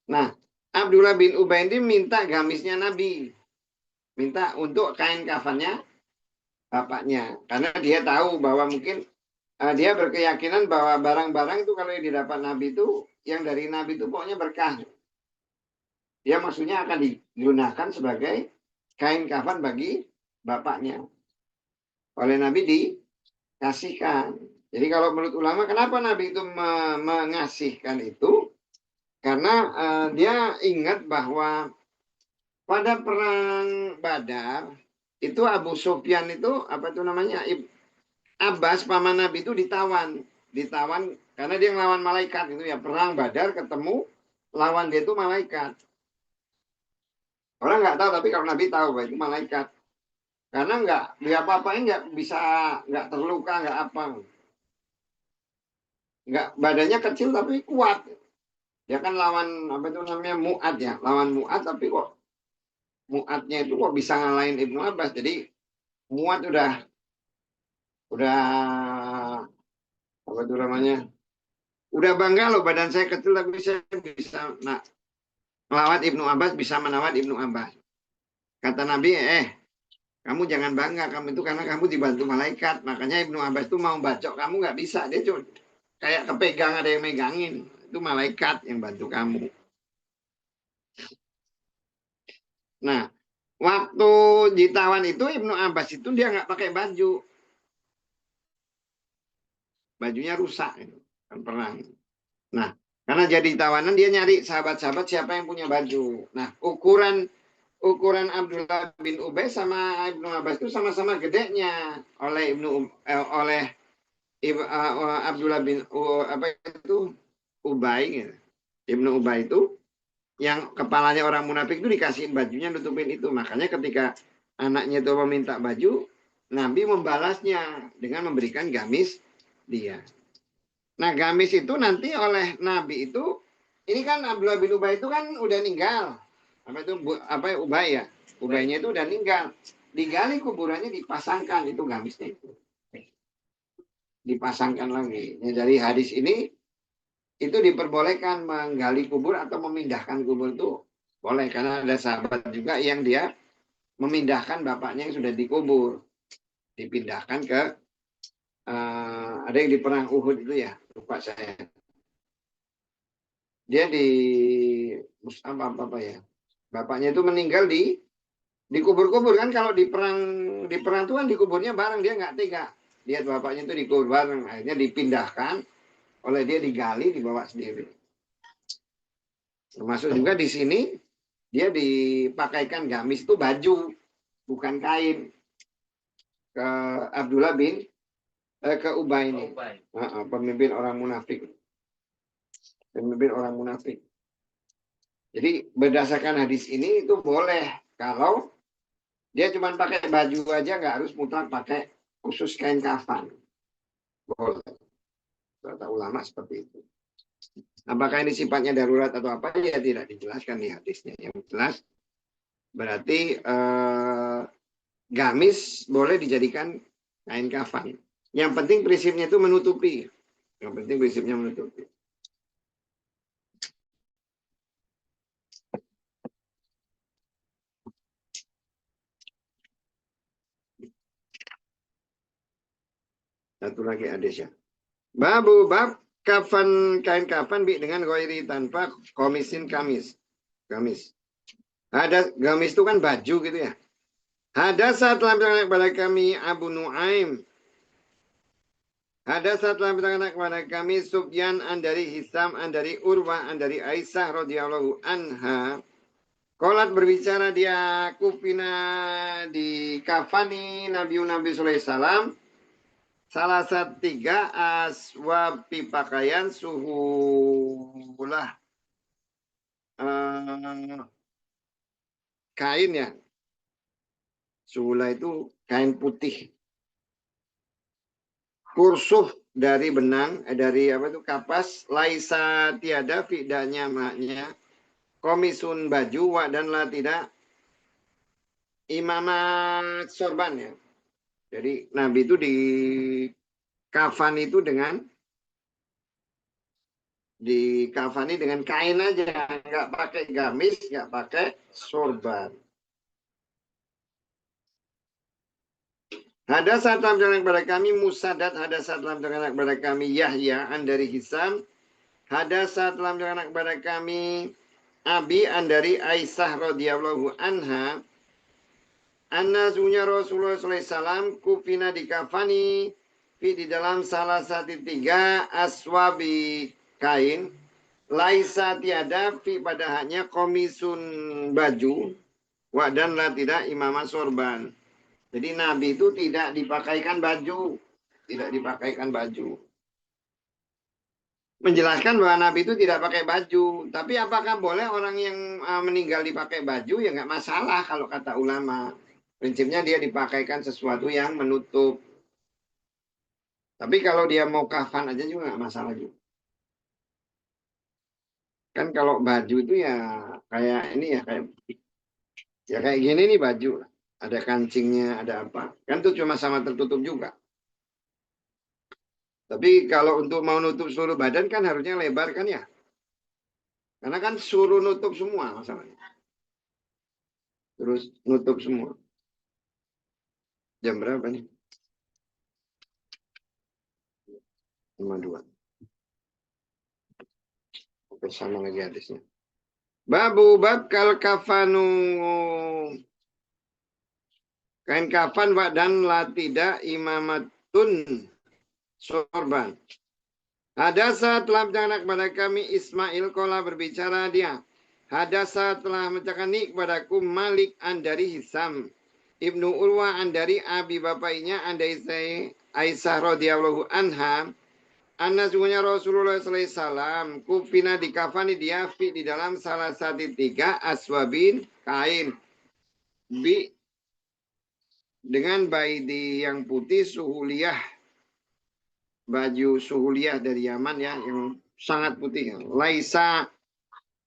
Nah, Abdullah bin Ubay ini minta gamisnya Nabi. Minta untuk kain kafannya bapaknya. Karena dia tahu bahwa mungkin dia berkeyakinan bahwa barang-barang itu kalau yang didapat Nabi itu, yang dari Nabi itu pokoknya berkah. Dia maksudnya akan digunakan sebagai kain kafan bagi bapaknya. Oleh Nabi dikasihkan. Jadi kalau menurut ulama, kenapa Nabi itu mengasihkan itu? Karena dia ingat bahwa pada perang Badar itu Abu Sufyan itu Abbas paman Nabi itu ditawan karena dia ngelawan malaikat itu ya, perang Badar ketemu lawan dia itu malaikat. Orang nggak tahu tapi kalau Nabi tahu bahwa itu malaikat. Karena dia apa-apain nggak terluka nggak badannya kecil tapi kuat. Dia kan lawan Mu'ad ya, lawan Mu'ad tapi kok Mu'adnya itu kok bisa ngalahin Ibnu Abbas. Jadi Mu'ad udah udah bangga loh badan saya kecil tapi saya bisa melawat Ibnu Abbas, bisa menawat Ibnu Abbas. Kata Nabi, kamu jangan bangga, kamu itu karena kamu dibantu malaikat. Makanya Ibnu Abbas itu mau bacok kamu nggak bisa, dia cuma kayak kepegang ada yang megangin. Itu malaikat yang bantu kamu. Nah, waktu ditawan itu Ibnu Abbas itu dia nggak pakai baju. Bajunya rusak kan perang. Nah, karena jadi tawanan dia nyari sahabat-sahabat siapa yang punya baju. Nah, ukuran Abdullah bin Ubay sama Ibnu Abbas itu sama-sama gedenya oleh Abdullah bin Ubay gitu. Ibnu Ubay itu yang kepalanya orang munafik itu dikasihin bajunya nutupin itu. Makanya ketika anaknya itu meminta baju, Nabi membalasnya dengan memberikan gamis dia. Nah, gamis itu nanti oleh Nabi itu, ini kan Abdullah bin Ubay itu kan udah meninggal. Ubay ya. Ubaynya itu udah meninggal. Digali kuburannya dipasangkan itu gamisnya itu. Dipasangkan lagi. Nah, dari hadis ini itu diperbolehkan menggali kubur atau memindahkan kubur itu boleh karena ada sahabat juga yang dia memindahkan bapaknya yang sudah dikubur, dipindahkan ke ada yang di perang Uhud itu ya, lupa saya. Dia apa ya? Bapaknya itu meninggal dikubur-kubur kan, kalau di perang itu kan dikuburnya bareng, dia nggak tega. Lihat bapaknya itu dikubur bareng, akhirnya dipindahkan oleh dia, digali dibawa sendiri. Termasuk juga di sini dia dipakaikan gamis itu baju bukan kain ke Abdullah bin ke Ubay ini.
Ubay.
Pemimpin orang munafik. Pemimpin orang munafik. Jadi berdasarkan hadis ini itu boleh kalau dia cuma pakai baju aja, nggak harus mutlak pakai khusus kain kafan. Boleh. Kata ulama seperti itu. Apakah ini sifatnya darurat atau apa? Ya tidak dijelaskan di hadisnya. Yang jelas berarti gamis boleh dijadikan kain kafan. Yang penting prinsipnya itu menutupi. Yang penting prinsipnya menutupi. Satu lagi hadisnya. Babu bab kafan kain kafan bi dengan goiri tanpa komisin kamis. Gamis. Ada gamis itu kan baju gitu ya. Ada saat telah bertanya kepada kami Abu Nuaim. Ada saat telah bertanya kepada kami Sufyan an dari Hisam an dari Urwah an dari Aisyah radhiyallahu anha. Kolat berbicara dia kufina di kafani Nabi sallallahu alaihi wasallam. Salah satu tiga aswabi pakaian suhulah kain ya. Suhulah itu kain putih. Kursuh dari benang, dari apa itu kapas, laisa tiada fidanya maknya, komisun baju wa dan la tidak imamat sorban ya. Jadi Nabi itu di kafan itu dengan dikafani dengan kain aja, nggak pakai gamis, nggak pakai sorban. Ada saat dalam kepada kami Musadat, ada saat dalam kepada kami Yahya an dari Hisam, ada saat dalam kepada kami Abi an dari Aisyah radhiyallahu anha. Anna sunya Rasulullah SAW kufina di kafani di dalam salah satu tiga aswabi kain laisa tiada fi pada haknya komisun baju wa dan la tidak imamah sorban. Jadi Nabi itu tidak dipakaikan baju, tidak dipakaikan baju. Menjelaskan bahwa Nabi itu tidak pakai baju, tapi apakah boleh orang yang meninggal dipakai baju? Ya nggak masalah kalau kata ulama. Prinsipnya dia dipakaikan sesuatu yang menutup. Tapi kalau dia mau kafan aja juga nggak masalah juga. Kan kalau baju itu ya kayak ini ya kayak gini nih baju. Ada kancingnya, ada apa. Kan itu cuma sama tertutup juga. Tapi kalau untuk mau nutup seluruh badan kan harusnya lebar kan ya. Karena kan suruh nutup semua masalahnya. Terus nutup semua. Jam berapa nih? 52. Bersama lagi hadisnya. Babu bab kal kafanu. Kain kafan dan la tidak imamatun sorban. Ada saat telah menceritakan kepada kami Ismail kola berbicara dia. Ada saat telah menceritakan kepadaku Malik an dari Hisam. Ibnu Urwah an dari abi bapaknya an dari Aisyah radhiyallahu anha. Anna sungguhnya Rasulullah SAW kufina di kafani dia di dalam salah satu tiga aswabin kain bi dengan baidi yang putih suhuliyah baju suhuliyah dari Yaman ya yang sangat putih. Laisa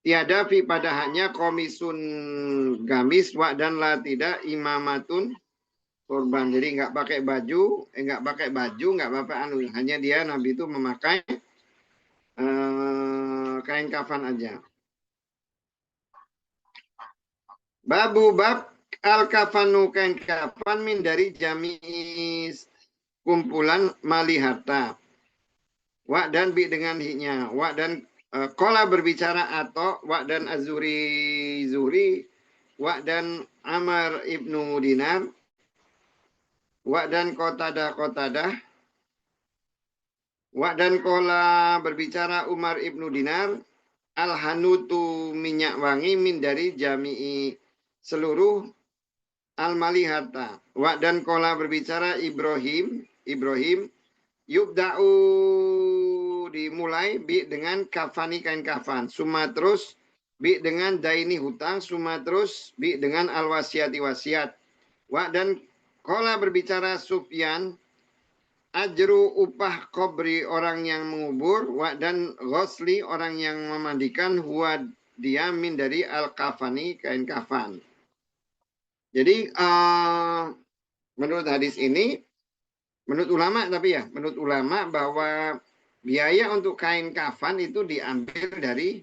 tiada fi pada haknya komisun gamis wa dan la tidak imamatun korban. Jadi nggak pakai baju, nggak pakai baju, nggak pakai anu. Hanya dia Nabi itu memakai kain kafan aja. Babu bab al kafanu kain kafan min dari jamis kumpulan malihata. Wa dan bi dengan hiknya. Wa dan kola berbicara atau wa dan azuri zuri. Wa dan Amr ibnu Dinar. Wa dan kotada. Wa dan kola berbicara Umar ibnu Dinar. Al-hanutu minyak wangi min dari jami'i seluruh al-malihata. Wa dan kola berbicara Ibrahim yubda'u dimulai bi dengan kafani kain kafan, suma terus bi dengan daini hutang, suma terus bi dengan alwasiati wasiat. Wa dan kola berbicara Sufyan, ajru upah kubri orang yang mengubur, wa dan ghosli orang yang memandikan, huwa dia min dari al kafani kain kafan. Jadi menurut hadis ini, menurut ulama bahwa biaya untuk kain kafan itu diambil dari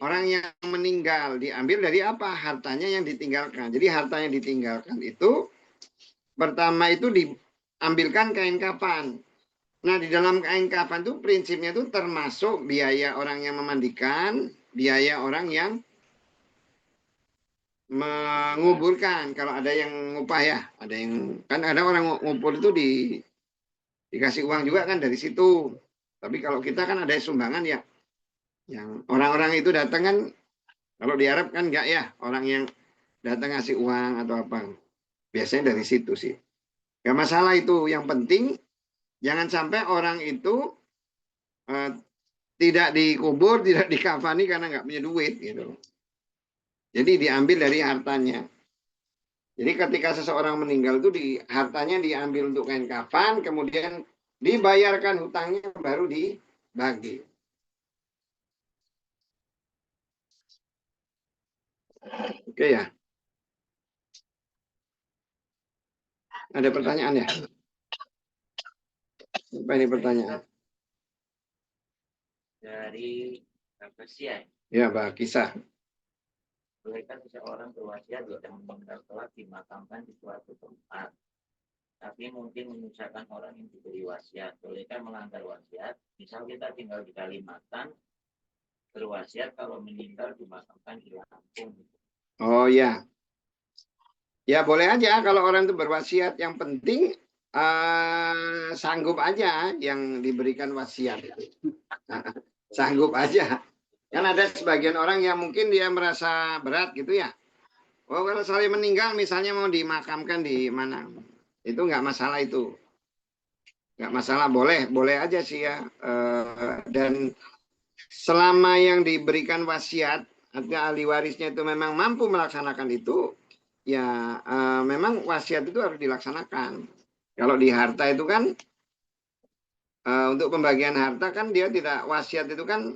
orang yang meninggal. Diambil dari apa? Hartanya yang ditinggalkan. Jadi harta yang ditinggalkan itu pertama itu diambilkan kain kafan. Nah, di dalam kain kafan itu prinsipnya itu termasuk biaya orang yang memandikan, biaya orang yang menguburkan. Kalau ada yang ngupah ya, ada yang kan ada orang ngubur itu dikasih uang juga kan dari situ. Tapi kalau kita kan ada sumbangan ya, yang orang-orang itu datang kan, kalau di Arab kan enggak ya, orang yang datang ngasih uang atau apa. Biasanya dari situ sih. Gak masalah itu. Yang penting jangan sampai orang itu tidak dikubur, tidak dikafani karena nggak punya duit gitu. Jadi diambil dari hartanya. Jadi ketika seseorang meninggal itu hartanya diambil untuk kain kafan, kemudian dibayarkan hutangnya baru dibagi. Oke ya. Ada pertanyaan ya? Apa ini pertanyaan?
Dari wasiat.
Ya, Mbak, kisah.
Bolehkah seseorang berwasiat jika meninggal kelak dimakamkan di suatu tempat, tapi mungkin menyusahkan orang yang diberi wasiat? Bolehkah melanggar wasiat? Misal kita tinggal di Kalimantan, berwasiat kalau meninggal dimakamkan di Lampung.
Oh ya. Ya boleh aja kalau orang itu berwasiat. Yang penting sanggup aja yang diberikan wasiat. Sanggup aja. Kan ada sebagian orang yang mungkin dia merasa berat gitu ya. Oh kalau saya meninggal misalnya mau dimakamkan di mana. Itu nggak masalah itu. Nggak masalah, boleh aja sih ya. Dan selama yang diberikan wasiat, artinya ahli warisnya itu memang mampu melaksanakan itu, ya memang wasiat itu harus dilaksanakan. Kalau di harta itu kan untuk pembagian harta kan dia tidak, wasiat itu kan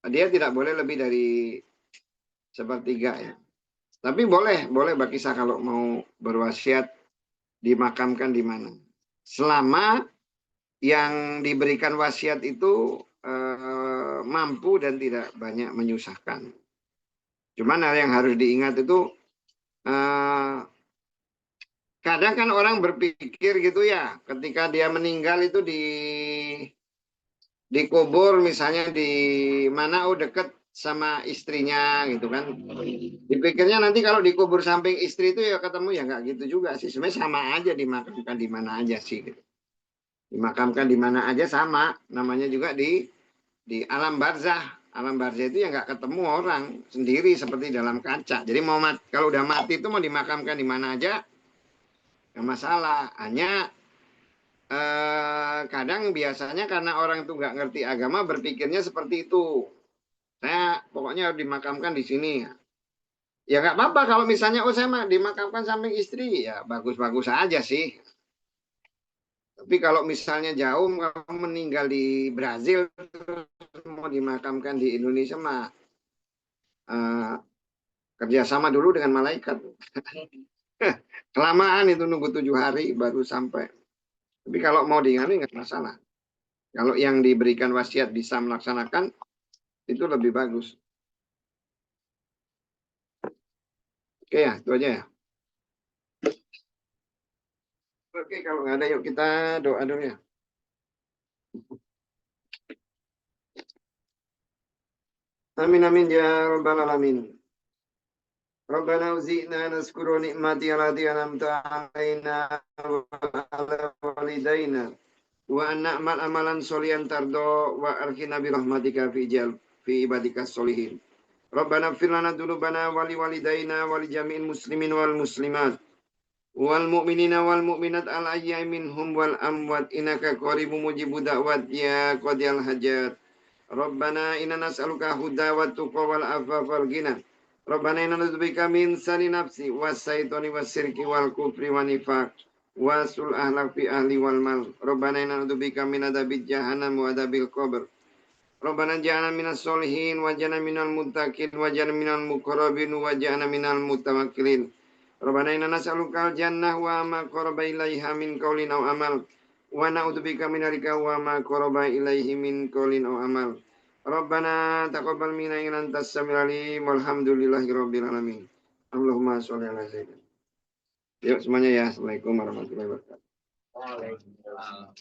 dia tidak boleh lebih dari sepertiga ya. Tapi boleh bagi saya kalau mau berwasiat dimakamkan di mana. Selama yang diberikan wasiat itu mampu dan tidak banyak menyusahkan. Cuman hal yang harus diingat itu kadang kan orang berpikir gitu ya, ketika dia meninggal itu dikubur misalnya di mana deket sama istrinya gitu kan. Dipikirnya nanti kalau dikubur samping istri itu ya ketemu, ya nggak gitu juga sih. Sebenarnya sama aja dimakamkan di mana aja sih gitu. Dimakamkan di mana aja sama, namanya juga di alam barzah. Alam barzah itu ya nggak ketemu orang, sendiri seperti dalam kaca. Jadi kalau udah mati itu mau dimakamkan di mana aja nggak masalah. Hanya kadang biasanya karena orang itu nggak ngerti agama berpikirnya seperti itu. Saya pokoknya harus dimakamkan di sini. Ya nggak apa-apa kalau misalnya saya dimakamkan samping istri, ya bagus-bagus aja sih. Tapi kalau misalnya jauh, kamu meninggal di Brazil, mau dimakamkan di Indonesia mah kerjasama dulu dengan malaikat. Kelamaan itu nunggu 7 hari baru sampai. Tapi kalau mau diingani nggak masalah. Kalau yang diberikan wasiat bisa melaksanakan, itu lebih bagus. Oke ya, itu aja ya. Oke, kalau nggak ada yuk kita doa dulu ya. Amin amin ya rabbal alamin. Rabbana uzi'na naskuru ni'mati allati an'amta 'alaina wa 'ala walidayna wa an na'mal amalan sholihan tardo wa arkhina bi rahmatika fi ibadikas sholihin. Rabbana ighfir lana dzunubana wa li walidayna wa li jami'il muslimin wal muslimat wal mu'minina wal mu'minat al ahya'i minhum wal amwat innaka qaribun mujibud da'wat ya qadiyal hajat. Rabbana inna nas'aluka huda wa tuqa wal afafa wal ghina. Rabbana inna na'udzubika min syarri nafsi was syaitani was syirki wal kufri wan nifaq wa sul ahlak fi ahli wal mal. Rabbana inna na'udzubika min adzabil jahannam wa adzabil qabr. Rabbana ja'alna minas solihin wa ja'alna minal muttaqin wa ja'alna minal muqarrabin wa ja'alna minal mutawakkilin. Rabbana inna nas'aluka al-jannah wa ma qaraba ilaiha min qaulin aw amal wa na'udzubika min narika wa ma qaraba ilaihi min qaulin aw amal. Rabbana taqabbal minna innaka antas samiul alim walhamdulillahi rabbil alamin. Allahumma sholli ala sayyidina. Yuk semuanya ya. Assalamualaikum warahmatullahi wabarakatuh.
Waalaikumsalam.